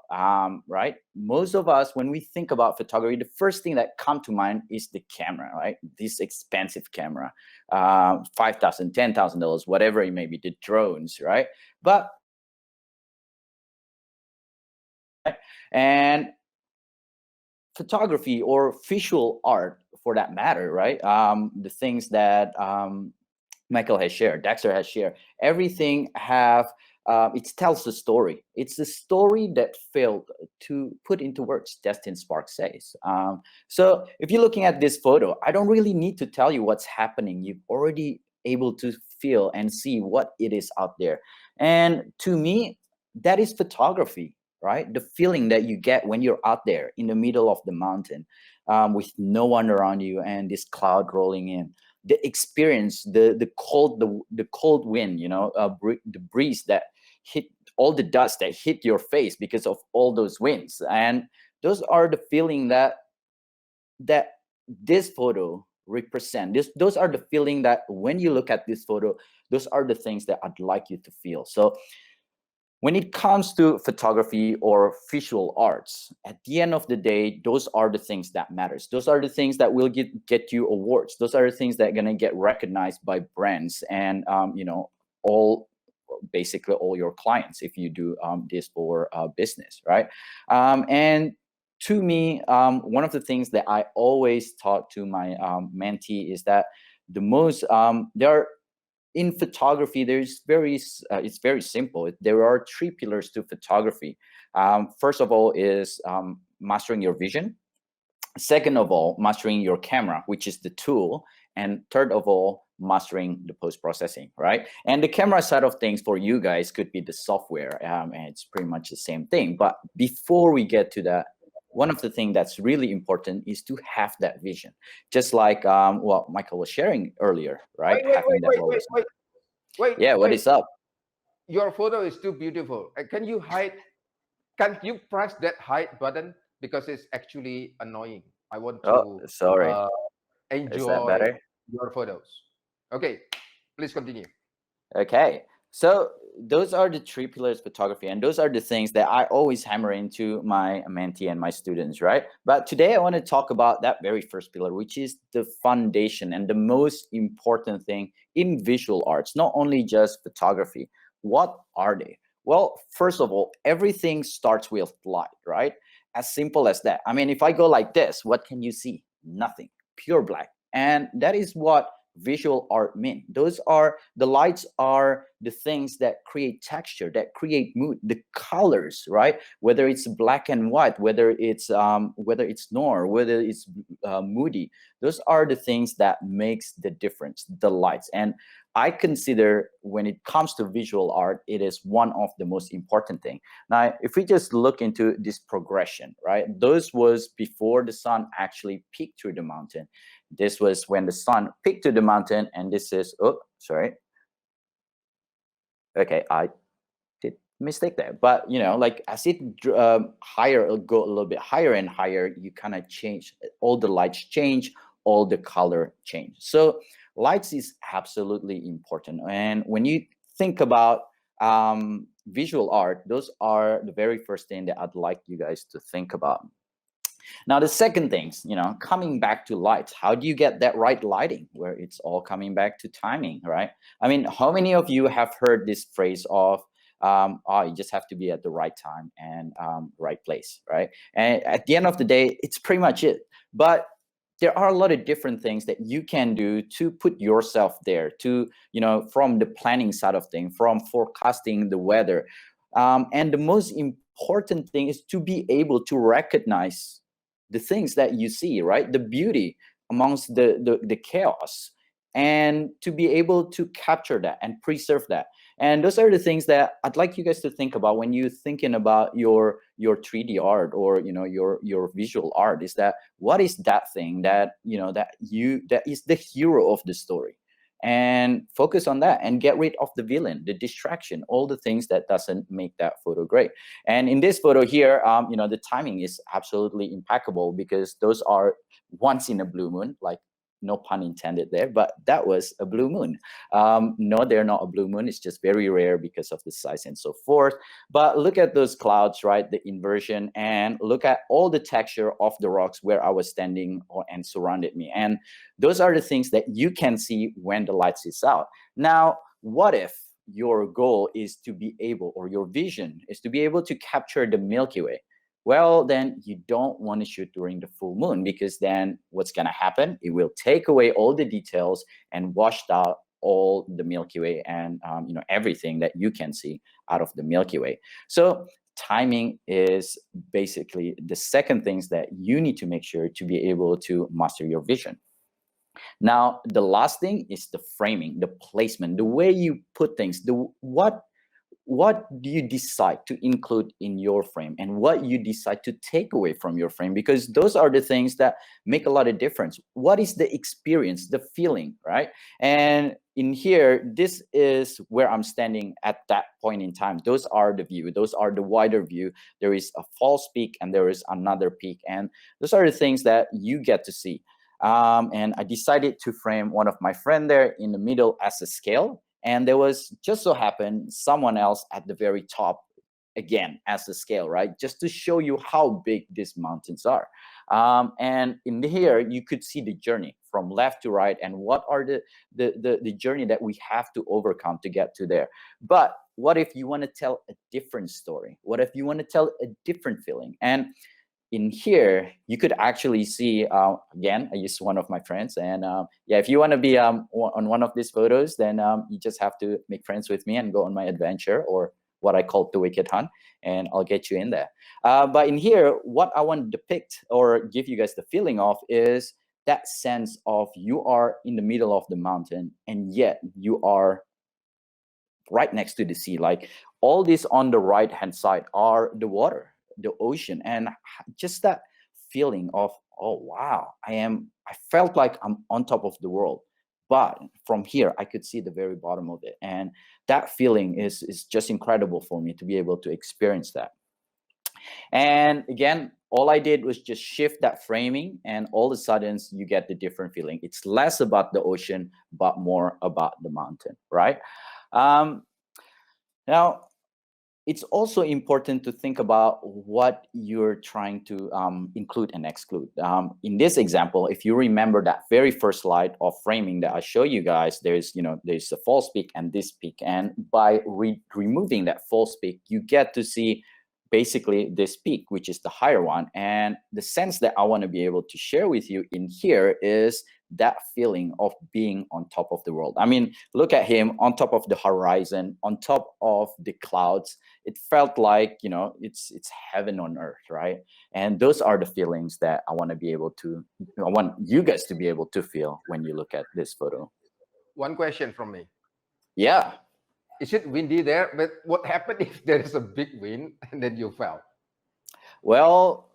Right? Most of us, when we think about photography, the first thing that comes to mind is the camera, right? This expensive camera, $5,000, $10,000, whatever it may be, the drones, right? And photography or visual art for that matter, right? The things that Michael has shared, Dexter has shared, everything have, it tells the story. It's the story that failed to put into words, Destin Sparks says. So if you're looking at this photo, I don't really need to tell you what's happening. You've already able to feel and see what it is out there. And to me, that is photography, right? The feeling that you get when you're out there in the middle of the mountain with no one around you and this cloud rolling in. The experience, the cold wind, you know, the breeze that hit, all the dust that hit your face because of all those winds, and those are the feeling that this photo represent. Those are the feeling that when you look at this photo, those are the things that I'd like you to feel. So when it comes to photography or visual arts, at the end of the day, those are the things that matters. Those are the things that will get you awards. Those are the things that are gonna get recognized by brands and you know, basically all your clients if you do this for business, right? And to me, one of the things that I always taught to my mentee is that the most in photography, it's very simple. There are 3 pillars to photography. First of all is mastering your vision. Second of all, mastering your camera, which is the tool. And third of all, mastering the post-processing, right? And the camera side of things for you guys could be the software, and it's pretty much the same thing. But before we get to that, one of the things that's really important is to have that vision. Just like what Michael was sharing earlier, right? Wait, what is up? Your photo is too beautiful. Can you press that hide button? Because it's actually annoying. I want to enjoy your photos. Okay, please continue. Okay, so those are the 3 pillars of photography, and those are the things that I always hammer into my mentee and my students, right? But today I want to talk about that very first pillar, which is the foundation and the most important thing in visual arts, not only just photography. What are they? Well, first of all, everything starts with light, right? As simple as that. I mean, if I go like this, what can you see? Nothing, pure black. And that is what visual art mean. Those are the lights, are the things that create texture, that create mood, the colors, right? Whether it's black and white, whether it's noir, whether it's moody, those are the things that makes the difference, the lights. And I consider when it comes to visual art, it is one of the most important thing. Now, if we just look into this progression, right? Those was before the sun actually peaked through the mountain. This was when the sun peaked to the mountain, and this is, oh, sorry. Okay, I did mistake there. But, you know, like as it higher, it'll go a little bit higher and higher, you kind of change, all the lights change, all the color change. So lights is absolutely important. And when you think about visual art, those are the very first thing that I'd like you guys to think about. Now, the second things, you know, coming back to lights, how do you get that right lighting? Where it's all coming back to timing, right? I mean, how many of you have heard this phrase of, you just have to be at the right time and right place, right? And at the end of the day, it's pretty much it. But there are a lot of different things that you can do to put yourself there, to, you know, from the planning side of things, from forecasting the weather. And the most important thing is to be able to recognize the things that you see, right? The beauty amongst the chaos, and to be able to capture that and preserve that. And those are the things that I'd like you guys to think about when you're thinking about your 3D art, or, you know, your visual art, is that what is that thing that, you know, that is the hero of the story, and focus on that and get rid of the villain, the distraction, all the things that doesn't make that photo great. And in this photo here, you know, the timing is absolutely impeccable, because those are once in a blue moon, like, no pun intended there, but that was a blue moon. No, they're not a blue moon. It's just very rare because of the size and so forth. But look at those clouds, right? The inversion, and look at all the texture of the rocks where I was standing and surrounded me. And those are the things that you can see when the lights is out. Now, what if your goal is to be able, or your vision is to be able to capture the Milky Way? well, then you don't want to shoot during the full moon, because then what's going to happen? It will take away all the details and washed out all the Milky Way and everything that you can see out of the Milky Way. So timing is basically the second things that you need to make sure to be able to master your vision. Now, the last thing is the framing, the placement, the way you put things, what do you decide to include in your frame and what you decide to take away from your frame, because those are the things that make a lot of difference. What is the experience, the feeling, right? And in here, this is where I'm standing at that point in time. Those are the view, those are the wider view. There is a false peak and there is another peak, and those are the things that you get to see. And I decided to frame one of my friend there in the middle as a scale. And there was just so happened someone else at the very top, again, as a scale, right? Just to show you how big these mountains are. And in here, you could see the journey from left to right and what are the journey that we have to overcome to get to there. But what if you want to tell a different story? What if you want to tell a different feeling? And in here, you could actually see, again, I used one of my friends. And yeah, if you want to be on one of these photos, then you just have to make friends with me and go on my adventure, or what I call the Wicked Hunt, and I'll get you in there. But in here, what I want to depict or give you guys the feeling of is that sense of you are in the middle of the mountain, and yet you are right next to the sea. Like all this on the right-hand side are the water, the ocean, and just that feeling of, oh wow, I felt like I'm on top of the world, but from here I could see the very bottom of it. And that feeling is just incredible for me to be able to experience that. And again, all I did was just shift that framing, and all of a sudden you get the different feeling. It's less about the ocean but more about the mountain, right? Now, it's also important to think about what you're trying to include and exclude. In this example, if you remember that very first slide of framing that I show you guys, there's a false peak and this peak. And by removing that false peak, you get to see basically this peak, which is the higher one. And the sense that I want to be able to share with you in here is that feeling of being on top of the world. I mean, look at him on top of the horizon, on top of the clouds. It felt like, it's heaven on earth, right? And those are the feelings that I want to be able to, I want you guys to be able to feel when you look at this photo. One question from me. Yeah. Is it windy there? But what happened if there is a big wind and then you fell? Well,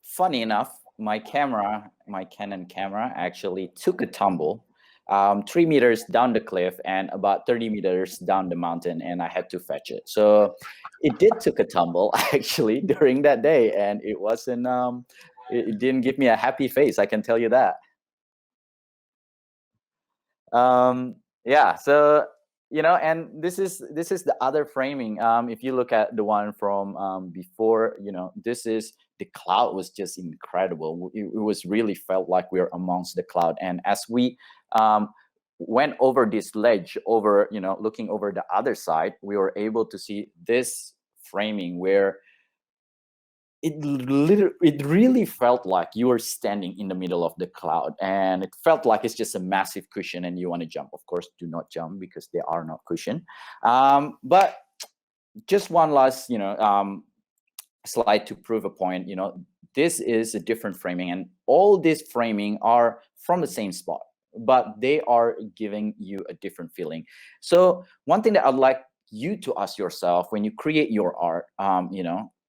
funny enough, my Canon camera actually took a tumble 3 meters down the cliff and about 30 meters down the mountain, and I had to fetch it. So it did took a tumble actually during that day, and it wasn't it didn't give me a happy face, I can tell you that. Yeah, so and this is the other framing. If you look at the one from before, this is the cloud was just incredible. It was really felt like we were amongst the cloud. And as we went over this ledge, over looking over the other side, we were able to see this framing where it really felt like you were standing in the middle of the cloud, and it felt like it's just a massive cushion and you want to jump. Of course, do not jump because they are not cushion. But just one last, slide to prove a point. This is a different framing, and all this framing are from the same spot, but they are giving you a different feeling. So one thing that I'd like you to ask yourself when you create your art,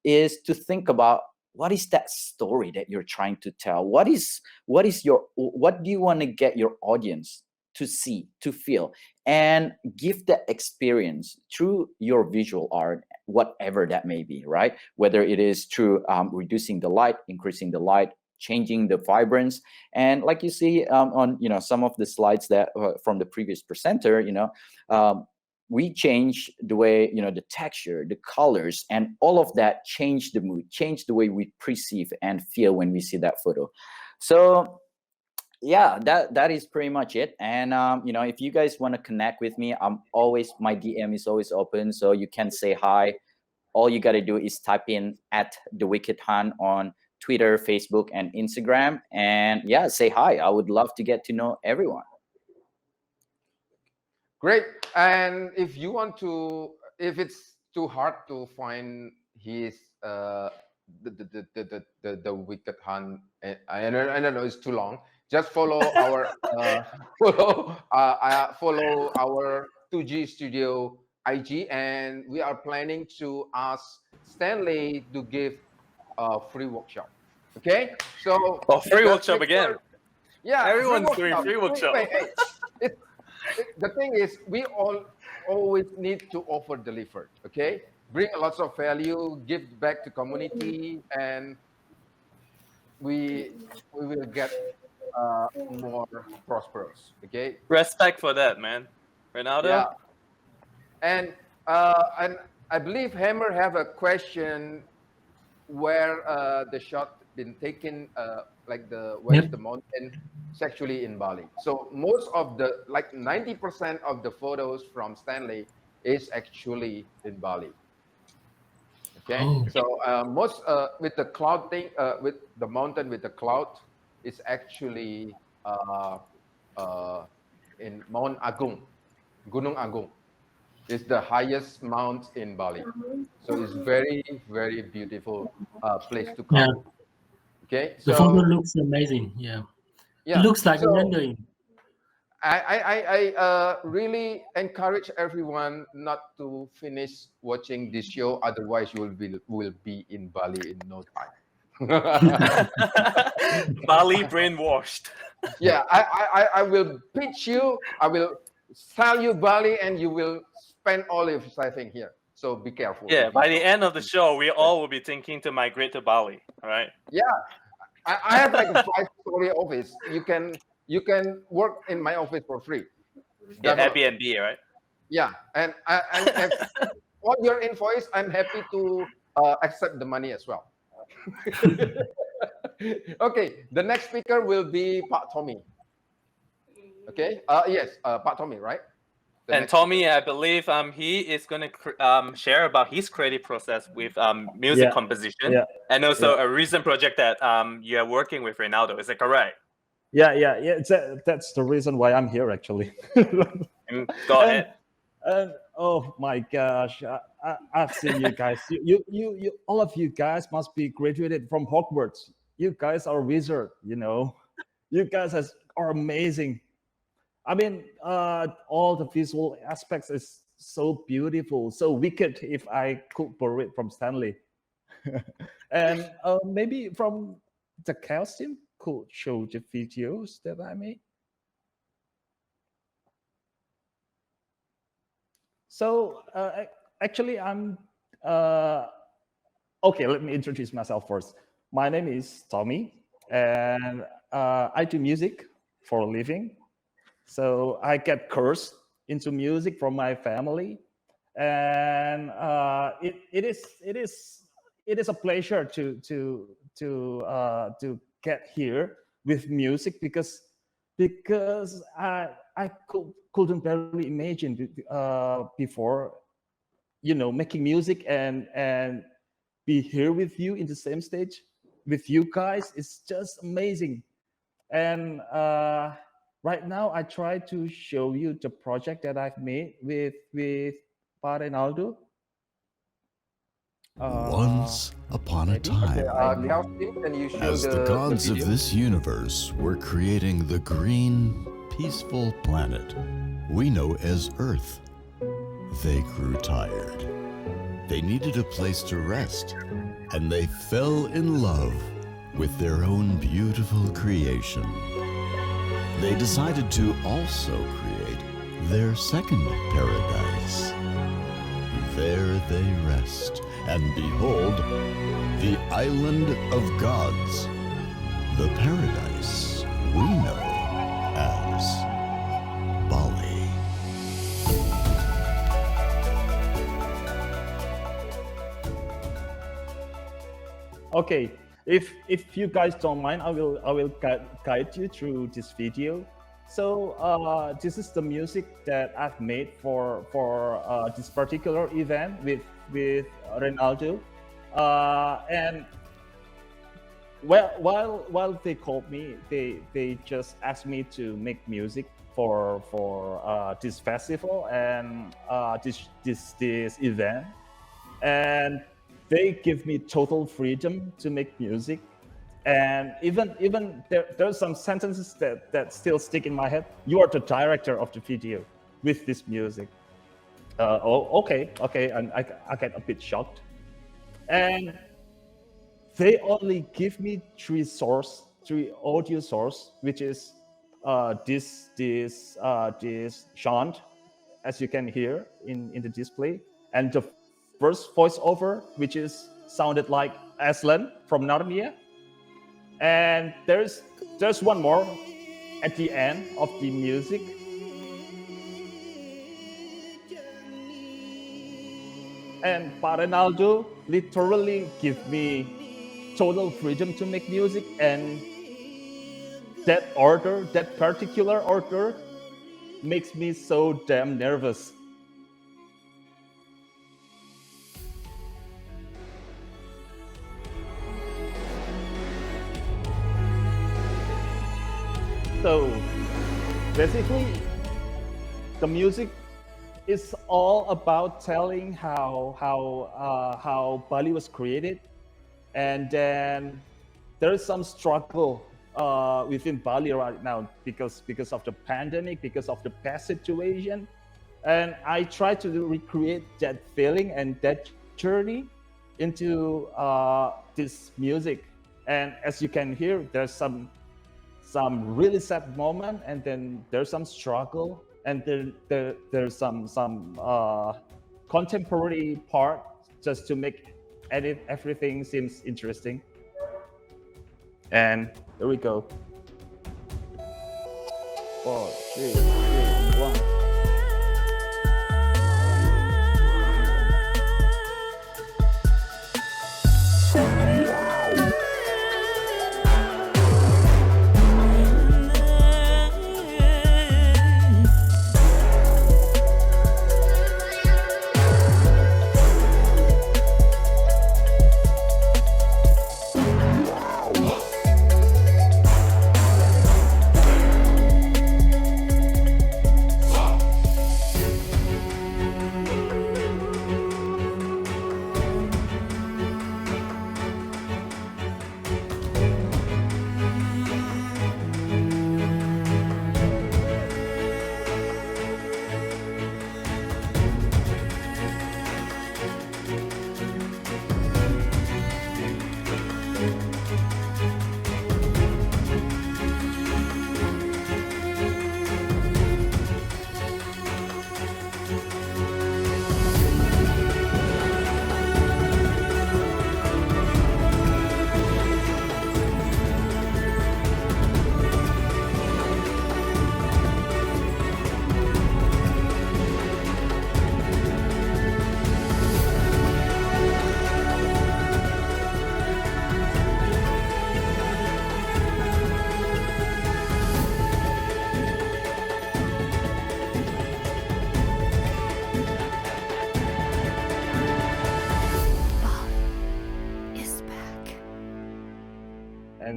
is to think about what is that story that you're trying to tell? What do you want to get your audience to see, to feel, and give that experience through your visual art, whatever that may be, right? Whether it is through reducing the light, increasing the light, changing the vibrance. And like you see on some of the slides that from the previous presenter, we change the way, the texture, the colors, and all of that change the mood, change the way we perceive and feel when we see that photo. So yeah, that is pretty much it. And if you guys want to connect with me, my DM is always open, so you can say hi. all you got to do is type in @theWickedHan on Twitter, Facebook, and Instagram. And yeah, say hi. I would love to get to know everyone. Great. And if you want to, if it's too hard to find his the Wicked Hunt, I don't know, it's too long. Just follow our follow our 2G Studio IG, and we are planning to ask Stanley to give a free workshop. Okay, so free workshop again. Yeah, everyone's doing free workshop. The thing is, we always need to offer deliver. Okay, bring lots of value, give back to community, and we will get more prosperous. Okay, respect for that, man. Ronaldo. Yeah, and I believe Hammer have a question where the shot been taken, like where's the mountain? It's actually in Bali. So most of the 90% of the photos from Stanley is actually in Bali. Okay, so most with the cloud thing, with the mountain with the cloud, is actually in Mount Agung, Gunung Agung. It's the highest mount in Bali, so it's very, very beautiful place to come. Yeah. Okay, the photo looks amazing. Yeah, it looks like a rendering. I really encourage everyone not to finish watching this show, otherwise you will be in Bali in no time. Bali brainwashed. Yeah, I will pitch you. I will sell you Bali, and you will spend all your saving here. So be careful. Yeah, by the end of the show, we all will be thinking to migrate to Bali. All right. Yeah, I have like a 5-story office. You can work in my office for free. Yeah, Airbnb, right? Yeah, and on your invoice, I'm happy to accept the money as well. Okay, the next speaker will be Pak Tommy. Okay, yes, Pak Tommy, right? And Tommy, I believe he is going to share about his creative process with music composition, and also a recent project that you are working with Reinaldo. Is that correct? Yeah. That's the reason why I'm here, actually. Go ahead. And oh my gosh, I've seen you guys. You all of you guys must be graduated from Hogwarts. You guys are wizard. You guys are amazing. I mean, all the visual aspects is so beautiful, so wicked, if I could borrow it from Stanley. And maybe from the Chaos team could show the videos that I made. So actually, I'm okay. Let me introduce myself first. My name is Tommy, and I do music for a living. So I get cursed into music from my family, and it is a pleasure to get here with music, because I couldn't barely imagine before, making music and be here with you in the same stage with you guys. It's just amazing. And right now, I try to show you the project that I've made with Reinaldo. Once upon a time, as the gods of this universe were creating the green, peaceful planet we know as Earth, they grew tired. They needed a place to rest, and they fell in love with their own beautiful creation. They decided to also create their second paradise. There they rest, and behold, the island of gods, the paradise we know as Bali. Okay. If you guys don't mind, I will guide you through this video. So this is the music that I've made for this particular event with with Reinaldo, and while they called me, they just asked me to make music for this festival and this event, and they give me total freedom to make music. And even there's some sentences that still stick in my head. You are the director of the video with this music. Okay, and I get a bit shocked. And they only give me three audio source, which is this chant, as you can hear in the display, and the first voiceover, which is sounded like Aslan from Narnia. And there's one more at the end of the music. And Reinaldo literally give me total freedom to make music, and that particular order makes me so damn nervous. So basically, the music is all about telling how Bali was created, and then there is some struggle within Bali right now because of the pandemic, because of the past situation, and I try to recreate that feeling and that journey into this music. And as you can hear, there's some really sad moment, and then there's some struggle, and there's some contemporary part just to make everything seems interesting. And here we go. 4, 3, 2, 1.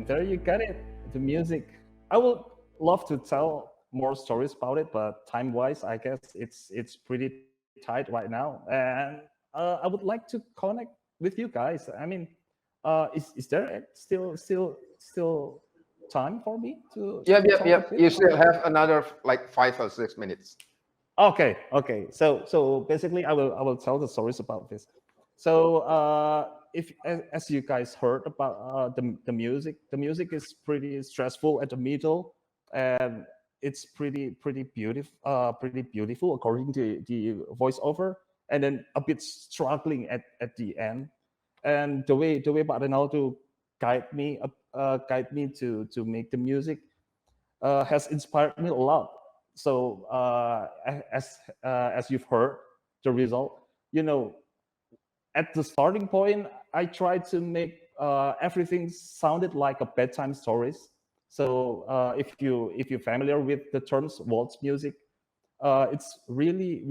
There you got it, the music. I would love to tell more stories about it, but time-wise, I guess it's pretty tight right now. And I would like to connect with you guys. I mean, is there still time for me to? Yeah. You still have another like 5 or 6 minutes. Okay. So basically, I will tell the stories about this. So if as you guys heard about the music is pretty stressful at the middle, and it's pretty beautiful according to the voiceover, and then a bit struggling at the end. And the way Reinaldo guide me to make the music has inspired me a lot. So as you've heard the result, at the starting point, I tried to make everything sounded like a bedtime stories. So if you're familiar with the terms waltz music, it's really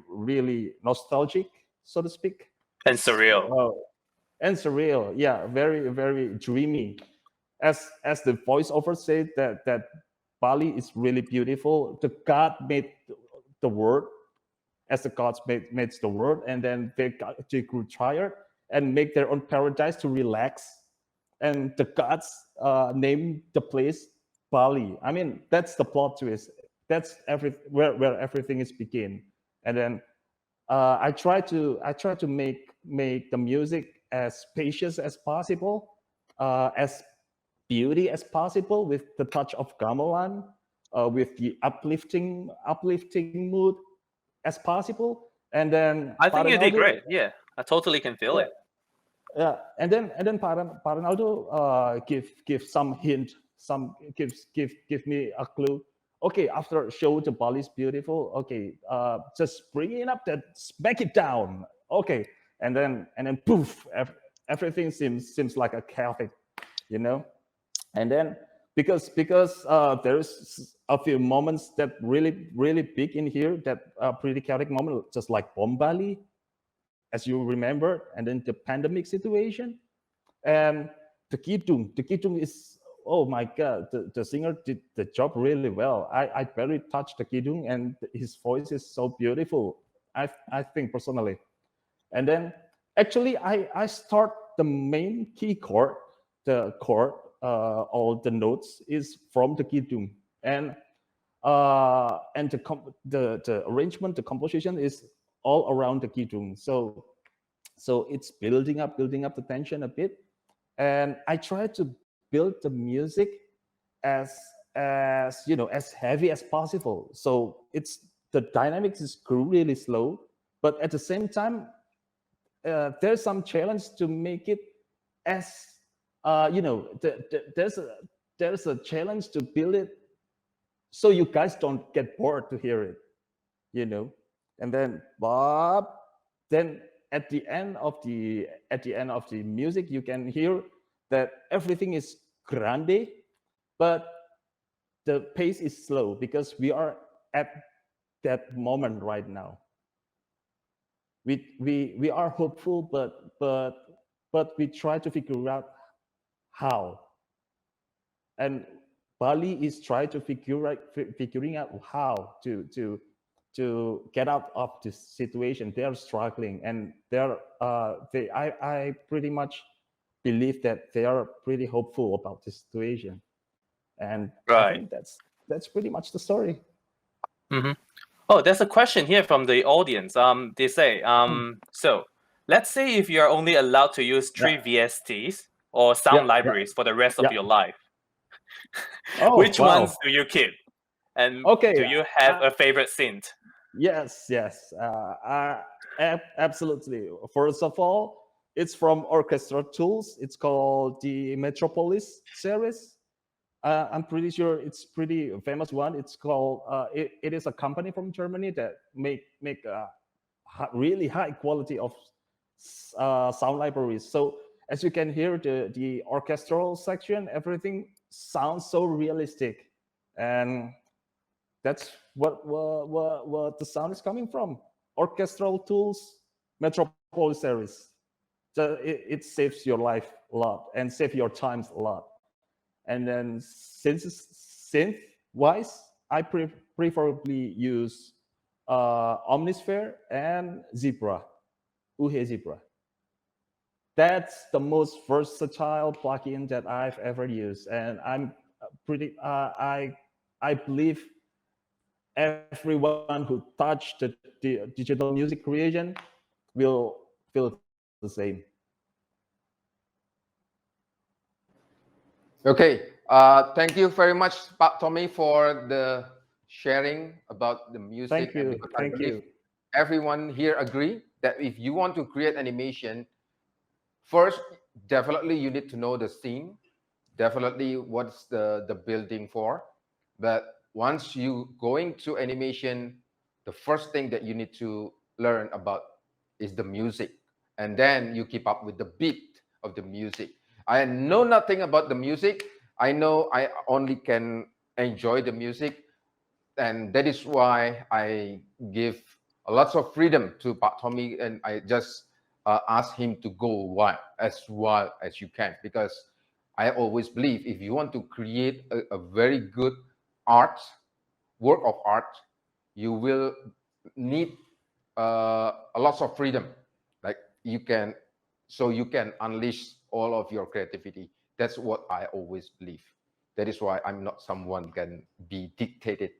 really nostalgic, so to speak, and surreal. And surreal. Yeah, very, very dreamy. As the voiceover said, that Bali is really beautiful. The God made the world, as the gods made the world, and then they grew tired and make their own paradise to relax. And the gods named the place Bali. I mean, that's the plot twist. That's where everything is begin. And then I try to make the music as spacious as possible, as beauty as possible, with the touch of gamelan, with the uplifting mood as possible. And then I think you did great. Yeah, I totally can feel it. Yeah, and then Reinaldo give some hint, give me a clue. Okay, after show the Bali is beautiful. Okay, just bring it up, that smack it down. Okay, and then poof, everything seems like a chaotic, you know. And then because there's a few moments that really big in here, that pretty chaotic moment, just like Bom Bali, as you remember, and then the pandemic situation, and the Kidung is, oh my God, the singer did the job really well. I barely touched the Kidung, and his voice is so beautiful, I think personally. And then actually I start the main key chord, the chord, all the notes is from the Kidung, and the arrangement, the composition is all around the Kidung. So it's building up the tension a bit, and I try to build the music as as heavy as possible. So the dynamics is really slow, but at the same time, there's some challenge to make it as there's a challenge to build it so you guys don't get bored to hear it, and then at the end of the music, you can hear that everything is grande, but the pace is slow because we are at that moment right now. We are hopeful, but we try to figure out how. And Bali is trying to figuring out how to get out of this situation. They are struggling, and I pretty much believe that they are pretty hopeful about this situation. And I think that's pretty much the story. Mm-hmm. Oh, there's a question here from the audience. They say, so let's say if you're only allowed to use 3 VSTs or sound libraries for the rest of your life, which ones do you keep? And do you have a favorite synth? Yes, absolutely. First of all, it's from Orchestra Tools. It's called the Metropolis series. I'm pretty sure it's pretty famous one. It's called. It is a company from Germany that make a really high quality of sound libraries. So as you can hear, the orchestral section, everything sounds so realistic, and that's what the sound is coming from. Orchestral Tools Metropolis series. So it saves your life a lot and save your times a lot. And then synth wise, I preferably use Omnisphere and Zebra, Uhe Zebra. That's the most versatile plugin that I've ever used, and I'm pretty. I believe everyone who touched the digital music creation will feel the same. Okay, thank you very much, Pak Tommy, for the sharing about the music. Thank you. Thank you. Everyone here agree that if you want to create animation, first, definitely you need to know the scene, definitely what's the building for. But once you go into animation, the first thing that you need to learn about is the music. And then you keep up with the beat of the music. I know nothing about the music. I know I only can enjoy the music. And that is why I give lots of freedom to Pak Tommy, and I just asked him to go wild as you can, because I always believe if you want to create a very good work of art, you will need a lots of freedom, like you can unleash all of your creativity. That's what I always believe. That is why I'm not someone can be dictated.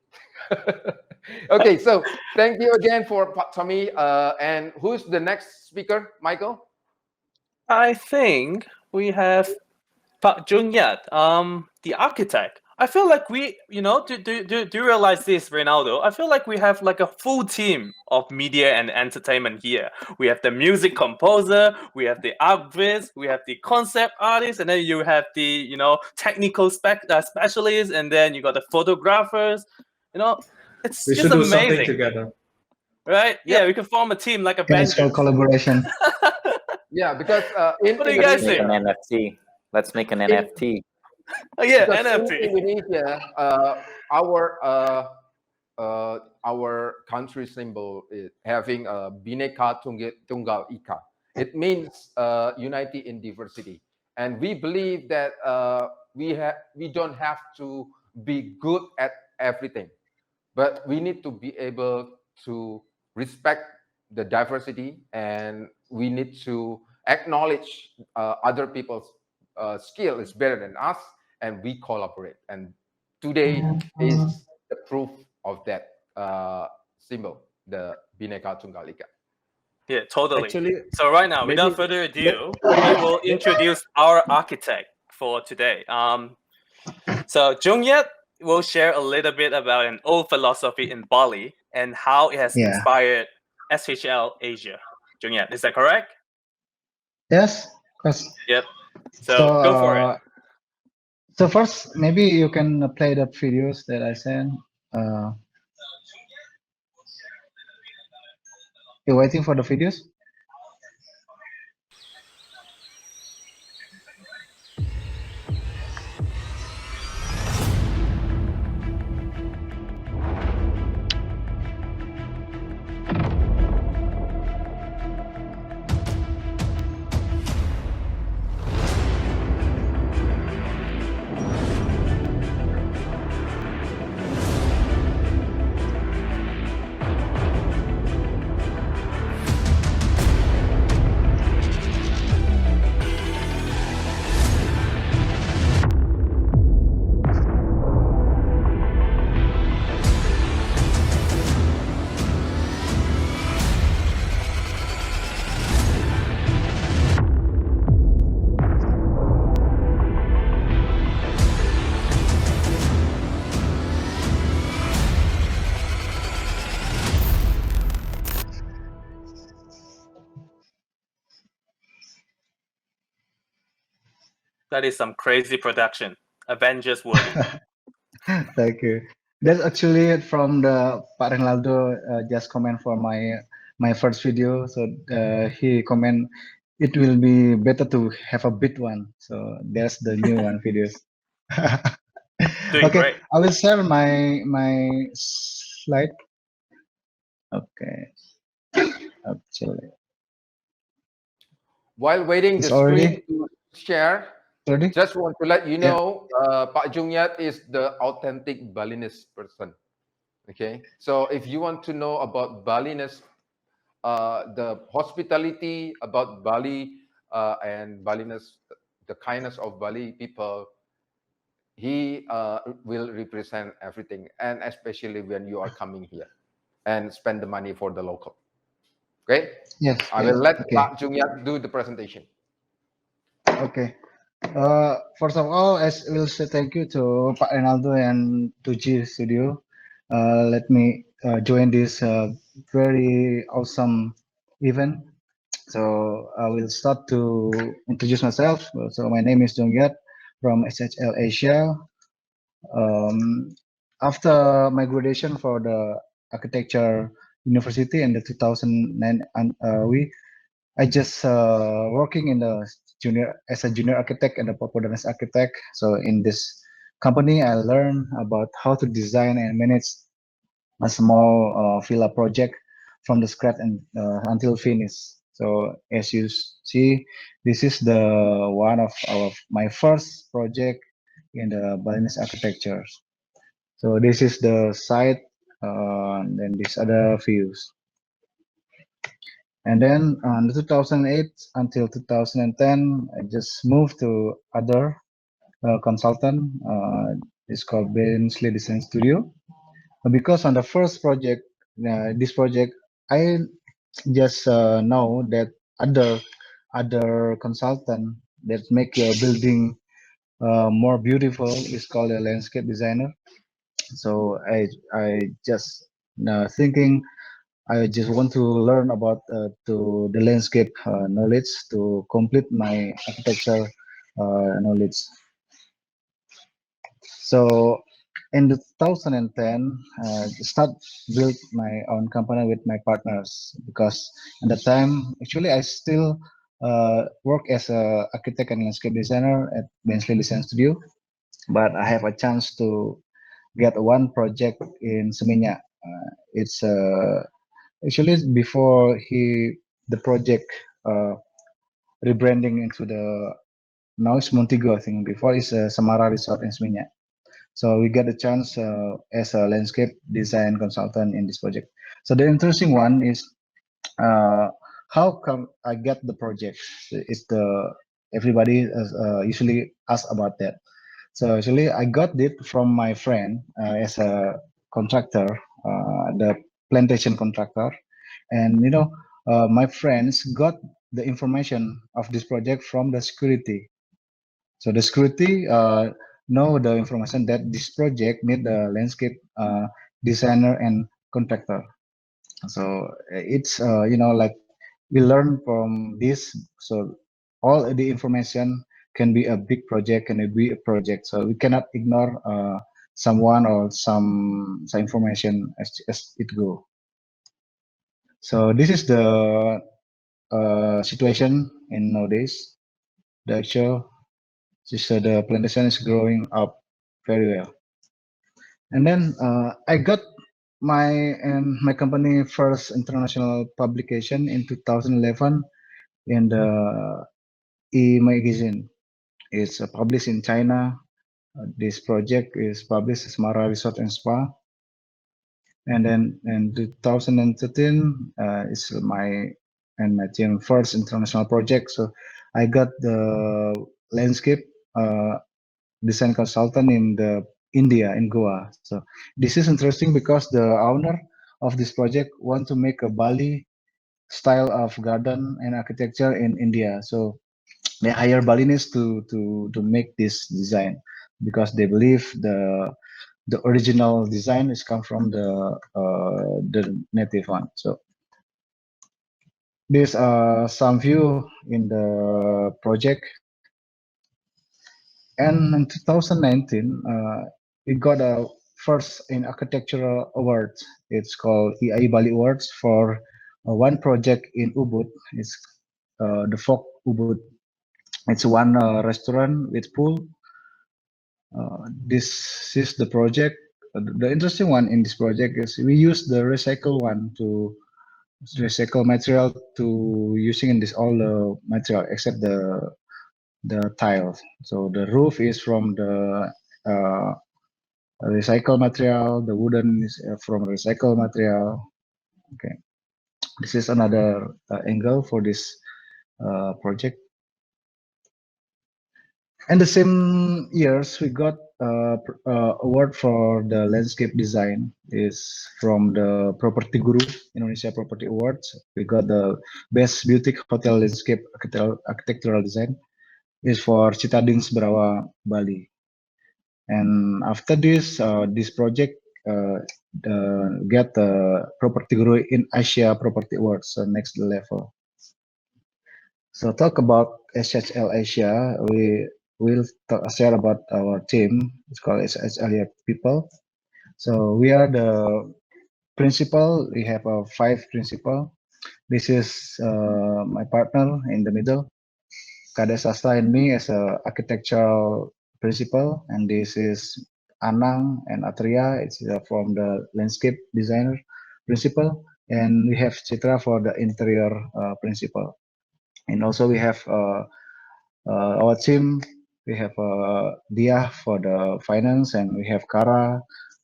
Okay, so thank you again for Pak Tommy. And who's the next speaker, Michael? I think we have Pak Jung, the architect. I feel like we, do you realize this, Reinaldo? I feel like we have like a full team of media and entertainment here. We have the music composer, we have the ArchViz, we have the concept artist, and then you have the, technical specialists, and then you got the photographers. It's We just should do amazing. something together. Right? Yep. Yeah, we can form a team like a Thanks for collaboration. Yeah, because what do you guys Make think? an NFT. Let's make an NFT. Oh, yeah, because NFT. in Indonesia, our country symbol is having a Bhinneka Tunggal Ika. It means unity in diversity, and we believe that we don't have to be good at everything, but we need to be able to respect the diversity, and we need to acknowledge other people's skill is better than us, and we collaborate. And today is the proof of that symbol, the Bhinneka Tunggal Ika. Yeah, totally. Actually, so right now, maybe- without further ado, we will introduce our architect for today. So Jung will share a little bit about an old philosophy in Bali and how it has Yeah. inspired SHL Asia. Jung, is that correct? Yes, of course. Yep. So go for it. So first, maybe you can play the videos that I sent. You're waiting for the videos? That is some crazy production. Avengers worthy. Thank you. That's actually from the Pak Reinaldo just comment for my first video. So he comment it will be better to have a big one. So there's the new one videos. Doing Okay, great. I will share my slide. Okay. Actually, While waiting It's the already- screen to share, ready? just want to let you know, Pak Jung is the authentic Balinese person. Okay, so if you want to know about Balinese, the hospitality about Bali and Balinese, the kindness of Bali people, he will represent everything, and especially when you are coming here and spend the money for the local. Okay, Yes. I will let Okay. Pak Jung do the presentation. Okay. First of all, I will say thank you to Pak Reinaldo and to G Studio. Let me join this very awesome event. So I will start to introduce myself. So my name is Jung from SHL Asia. After my graduation for the architecture university in the 2009, I just working in the as a junior architect and a modernist architect. So in this company, I learned about how to design and manage a small villa project from the scratch and until finish. So as you see, this is the one of my first project in the Balinese architecture. So this is the site, and then these other views. And then in 2008 until 2010, I just moved to other consultant. It's called Bensley Design Studio. Because on the first project, this project, I just know that other consultant that make your building more beautiful is called a landscape designer. So I just thinking I just want to learn about to the landscape knowledge to complete my architecture knowledge. So in 2010, start build my own company with my partners, because at the time actually I still work as a architect and landscape designer at Bensley Design Studio, but I have a chance to get one project in Seminyak. It's actually before the project rebranding into the now it's Montego, I think. Before it's Samara Resort in Seminyak. So we get a chance as a landscape design consultant in this project. So the interesting one is how come I get the project? It's everybody usually ask about that. So actually I got it from my friend as a contractor, the plantation contractor, and my friends got the information of this project from the security. So the security know the information that this project need a landscape designer and contractor. So it's like we learn from this. So all the information can be a big project, can be a project. So we cannot ignore someone or some information as it go. So this is the situation in nowadays. The actual the plantation is growing up very well. And then I got my company first international publication in 2011 in the E magazine. It's published in China. This project is published as Mara Resort and Spa. And then in 2013, it's my team first international project. So I got the landscape design consultant in the India, in Goa. So this is interesting because the owner of this project want to make a Bali style of garden and architecture in India. So they hire Balinese to make this design because they believe the original design is come from the native one. So these are some view in the project. And in 2019, we got a first in architectural awards. It's called EI Bali Awards for one project in Ubud. It's the Folk Ubud. It's one restaurant with pool. This is the project. The interesting one in this project is we use the recycle one to recycle material to using in this all the material except the tiles. So the roof is from the recycled material. The wooden is from recycled material. Okay, this is another angle for this project. And the same years we got award for the landscape design is from the Property Guru Indonesia Property Awards. We got the best boutique hotel landscape architectural design is for Citadines Berawa, Bali. And after this, this project get the Property Guru in Asia Property Awards, so next level. So talk about SHL Asia, we will share about our team. It's called SHL people. So we are the principal. We have 5 principal. This is my partner in the middle, Kades Sastra and me as a architectural principal, and this is Anang and Atria. It's from the landscape designer principal, and we have Citra for the interior principal. And also we have our team. We have Dia for the finance, and we have Kara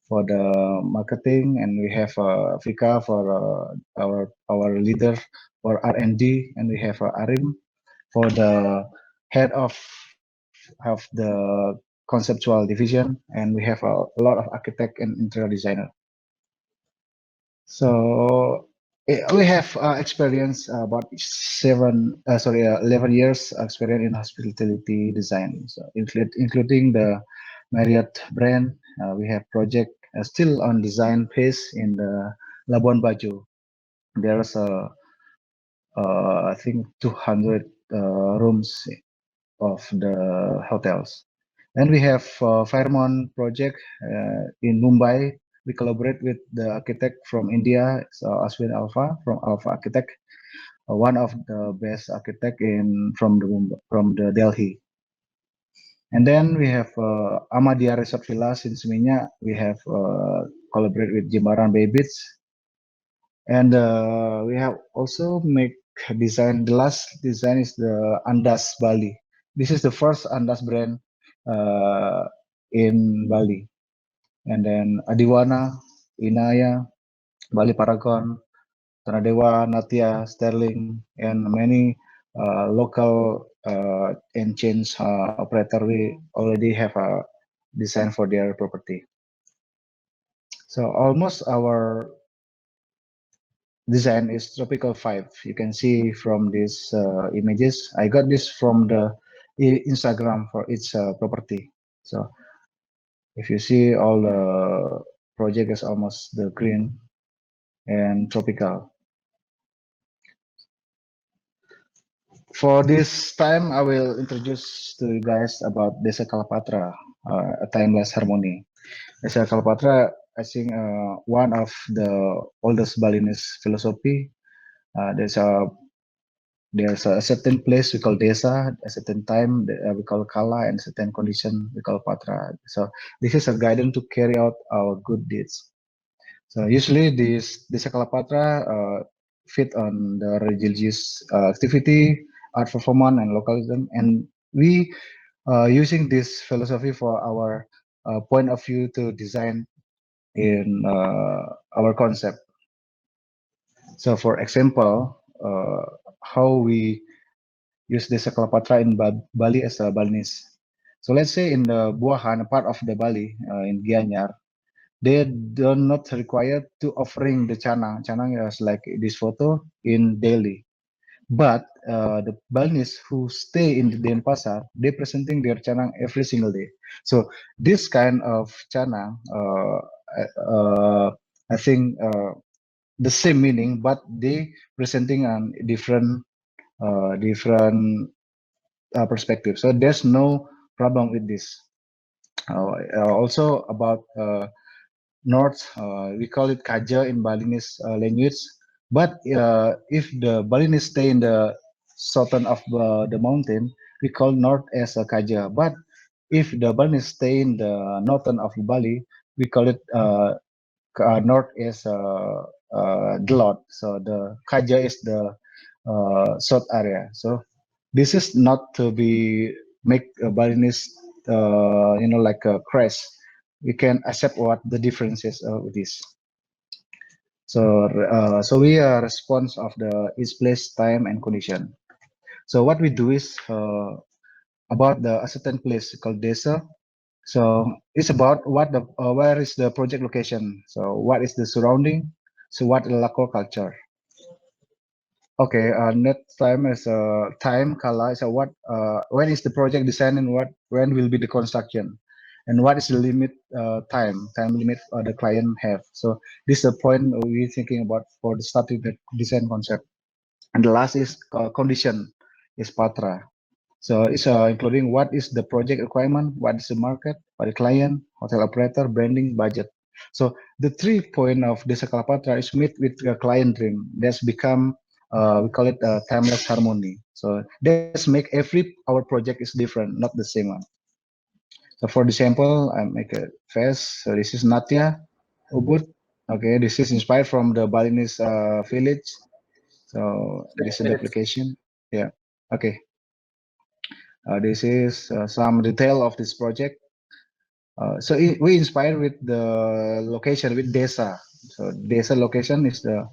for the marketing, and we have Vika for our leader for R&D, and we have Arim for the head of the conceptual division, and we have a lot of architect and interior designer. So we have experience about 11 years experience in hospitality design, so including the Marriott brand. We have project still on design phase in the Labuan Bajo. There's I think 200 rooms of the hotels. And we have Fairmont project in Mumbai. We collaborate with the architect from India, so Aswin Alpha from Alpha Architect, one of the best architect from the Delhi. And then we have Ahmadiyya Resort Villas in Seminyak. We have collaborate with Jimbaran Bay Beach, and we have also make design. The last design is the Andas Bali. This is the first Andas brand in Bali. And then Adiwana, Inaya, Bali Paragon, Tanadewa, Natia, Sterling, and many local and chains operator. We already have a design for their property. So almost our design is tropical 5. You can see from these images. I got this from the Instagram for its property. So if you see, all the project is almost the green and tropical. For this time, I will introduce to you guys about Desa Kala Patra, a timeless harmony. Desa Kala Patra, I think one of the oldest Balinese philosophy. There's a certain place we call desa, a certain time we call kala, and certain condition we call patra. So this is a guidance to carry out our good deeds. So usually this desa kala patra fit on the religious activity, art performance, and localism, and we using this philosophy for our point of view to design in our concept. So for example, how we use Desa Kala Patra in Bali as a Balinese. So let's say in the Buahan, part of the Bali, in Gianyar, they do not require to offering the canang. Canang is like this photo in daily. But the Balinese who stay in the Denpasar, they presenting their canang every single day. So this kind of canang, I think the same meaning, but they presenting on different perspective. So there's no problem with this. Also about north, we call it kaja in Balinese language. But if the Balinese stay in the southern of the mountain, we call north as a kaja. But if the Balinese stay in the northern of Bali, we call it north as Delot. So the kaja is the south area. So this is not to be make a Balinese, like a crash. We can accept what the differences of this. So, so we are response of the each place, time, and condition. So what we do is about a certain place called desa. So it's about what the where is the project location. So what is the surrounding. So what is the local culture. Okay, next time is time kala is what when is the project design and when will be the construction, and what is the limit time limit the client have. So this is the point we're thinking about for the starting the design concept. And the last is condition is patra. So it's including what is the project requirement, what is the market, what the client, hotel operator, branding, budget. So the 3 point of Desa Kala Patra is meet with the client dream. That's become we call it timeless harmony. So let's make our project is different, not the same one. So for the sample, I make a face. So this is Natya Ubud. Okay, this is inspired from the Balinese village. So this is the application. Yeah. Okay. This is some detail of this project. So we inspired with the location with Desa. So Desa location is the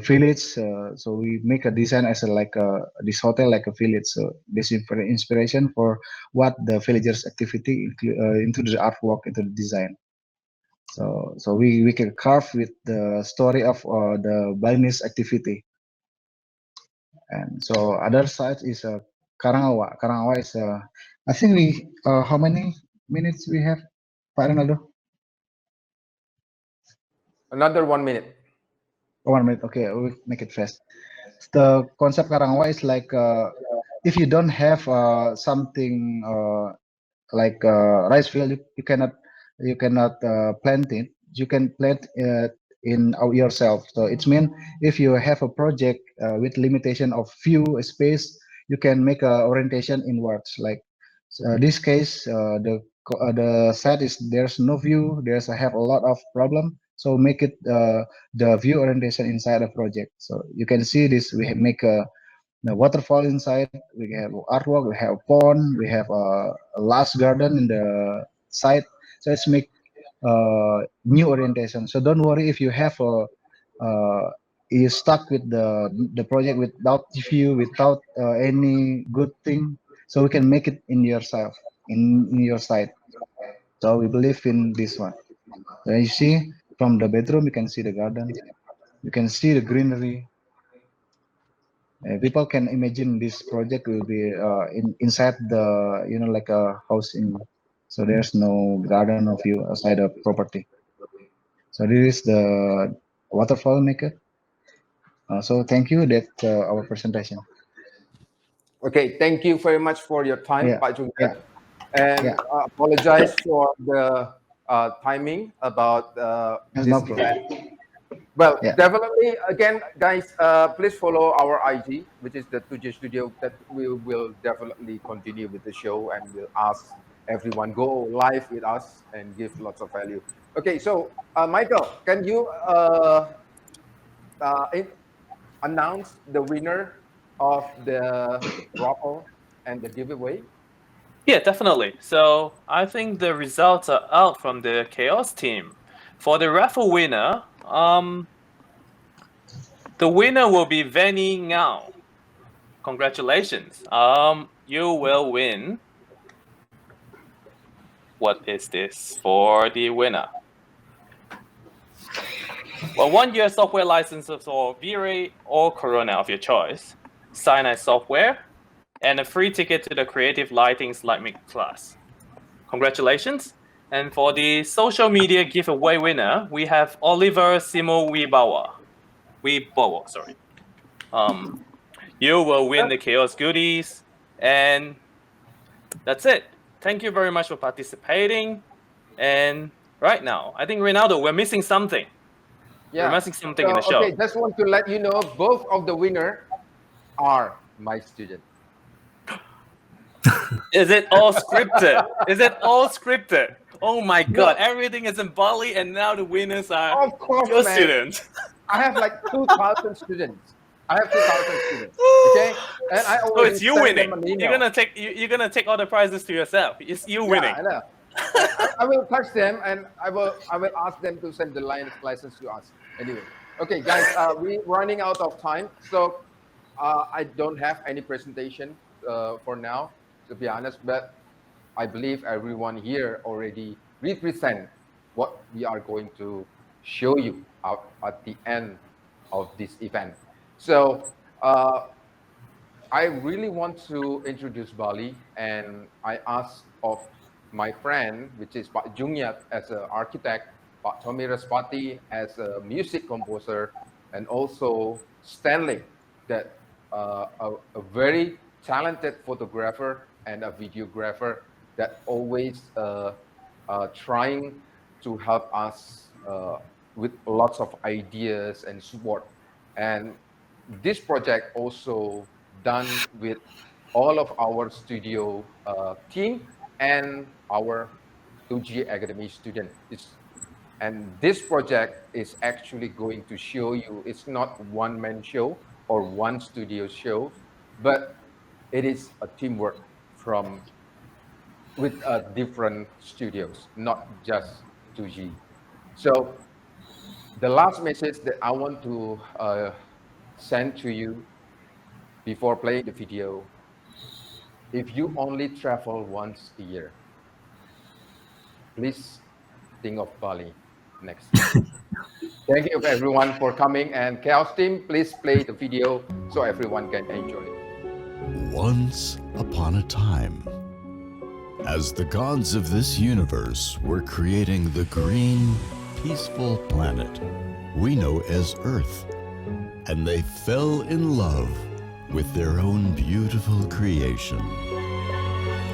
village. So we make a design as a this hotel like a village. So this inspiration for what the villagers activity into the artwork, into the design. So we can carve with the story of the Balinese activity. And so other side is Karangawa. Karangawa is I think we how many minutes we have, Pak Ronaldo? Another 1 minute. 1 minute. Okay, we'll make it fast. The concept Karangawa is like if you don't have something like rice field, you cannot plant it. You can plant in yourself. So it's mean if you have a project with limitation of few space, you can make a orientation inwards. Like this case, the site is there's no view. There's have a lot of problem. So make it the view orientation inside the project. So you can see this. We make the waterfall inside. We have artwork. We have pond. We have a last garden in the side. So let's make new orientation. So don't worry if you have a you stuck with the project without view, without any good thing. So we can make it in yourself, in your site. So we believe in this one. So you see from the bedroom, you can see the garden. You can see the greenery. People can imagine this project will be inside the like a housing. So there's no garden of view outside the property. So this is the waterfall maker. So thank you. That's our presentation. Okay, thank you very much for your time, Yeah. Pak Jung. Yeah. And apologize for the timing about this No event. Well, definitely, again, guys, please follow our IG, which is the 2J Studio, that we will definitely continue with the show and we'll ask everyone go live with us and give lots of value. Okay, so Michael, can you announce the winner of the raffle and the giveaway? Yeah, definitely. So I think the results are out from the Chaos team. For the raffle winner, the winner will be Venny Ngao. Congratulations. You will win. What is this for the winner? Well, 1 year software licenses for V-Ray or Corona of your choice, SiNi software, and a free ticket to the Creative Lighting Slide Make class. Congratulations. And for the social media giveaway winner, we have Oliver Simo Wibawa. Sorry. You will win the Chaos goodies, and that's it. Thank you very much for participating. And right now, I think Reinaldo, we're missing something. Yeah. We're missing something in the show. Okay, just want to let you know, both of the winner are my students. Is it all scripted? Is it all scripted? Oh my God! Everything is in Bali, and now the winners are of course, your man. students. I have like 2,000 students. Okay, and I always it's you winning. You're gonna take all the prizes to yourself. It's you winning. I know. I will touch them and I will ask them to send the license to us. Anyway, okay, guys, we're running out of time, so I don't have any presentation for now, to be honest. But I believe everyone here already represent what we are going to show you out at the end of this event. So I really want to introduce Bali, and I ask of my friend, which is Pak Jung as an architect, Pak Tommy Respati as a music composer, and also Stanley, that a very talented photographer and a videographer that always trying to help us with lots of ideas and support. And this project also done with all of our studio team and our 2G Academy student. It's And this project is actually going to show you it's not one-man show or one studio show, but it is a teamwork with different studios, not just 2G. So the last message that I want to send to you before playing the video, if you only travel once a year, please think of Bali next year. Thank you everyone for coming, and Chaos team, please play the video so everyone can enjoy it. Once upon a time, as the gods of this universe were creating the green, peaceful planet we know as Earth, and they fell in love with their own beautiful creation,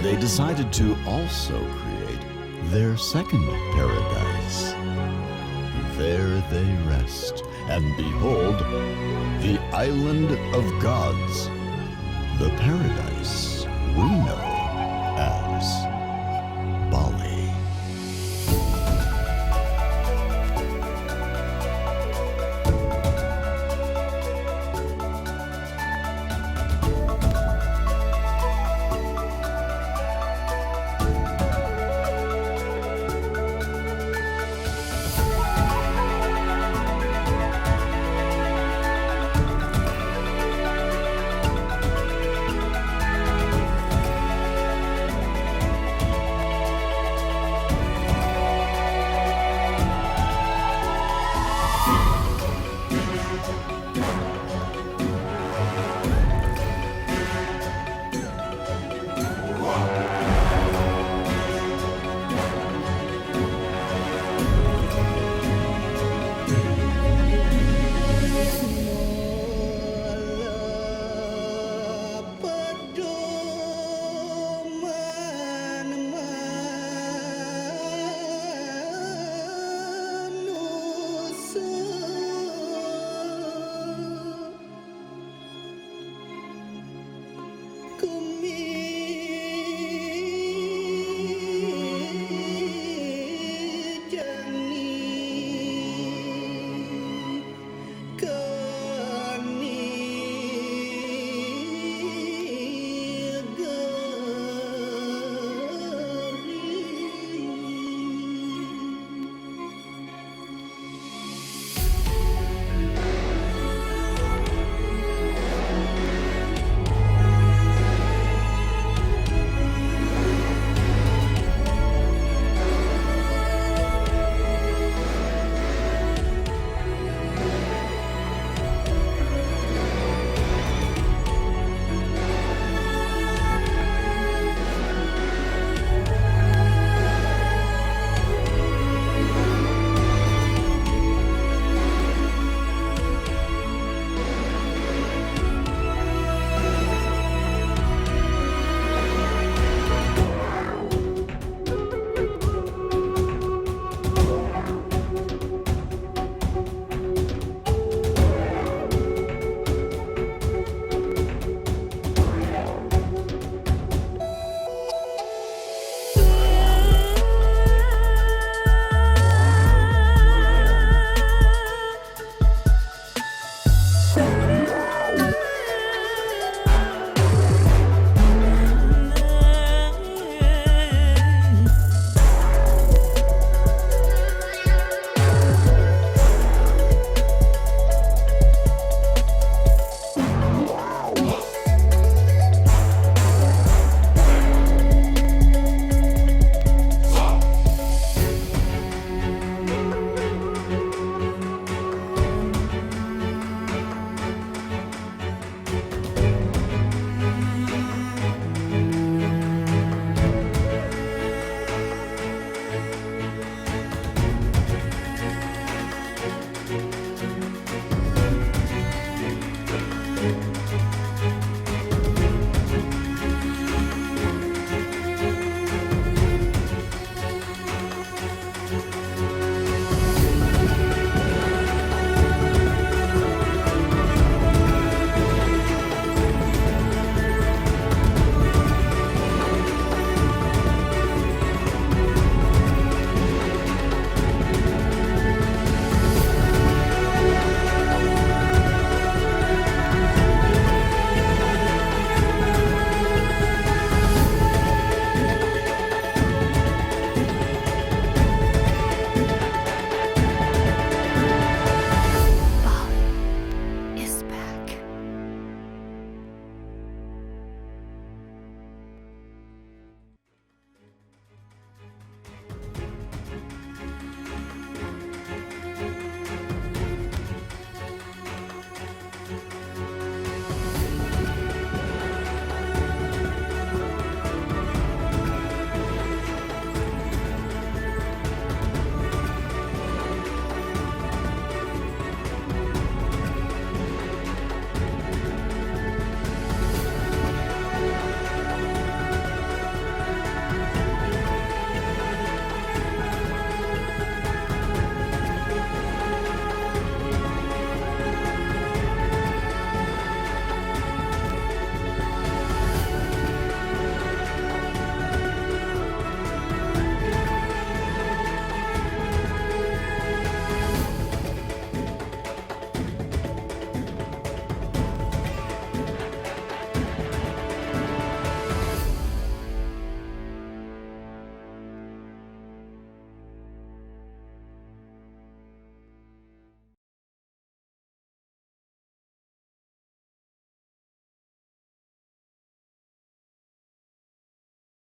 they decided to also create their second paradise. There they rest, and behold, the island of gods, the paradise we know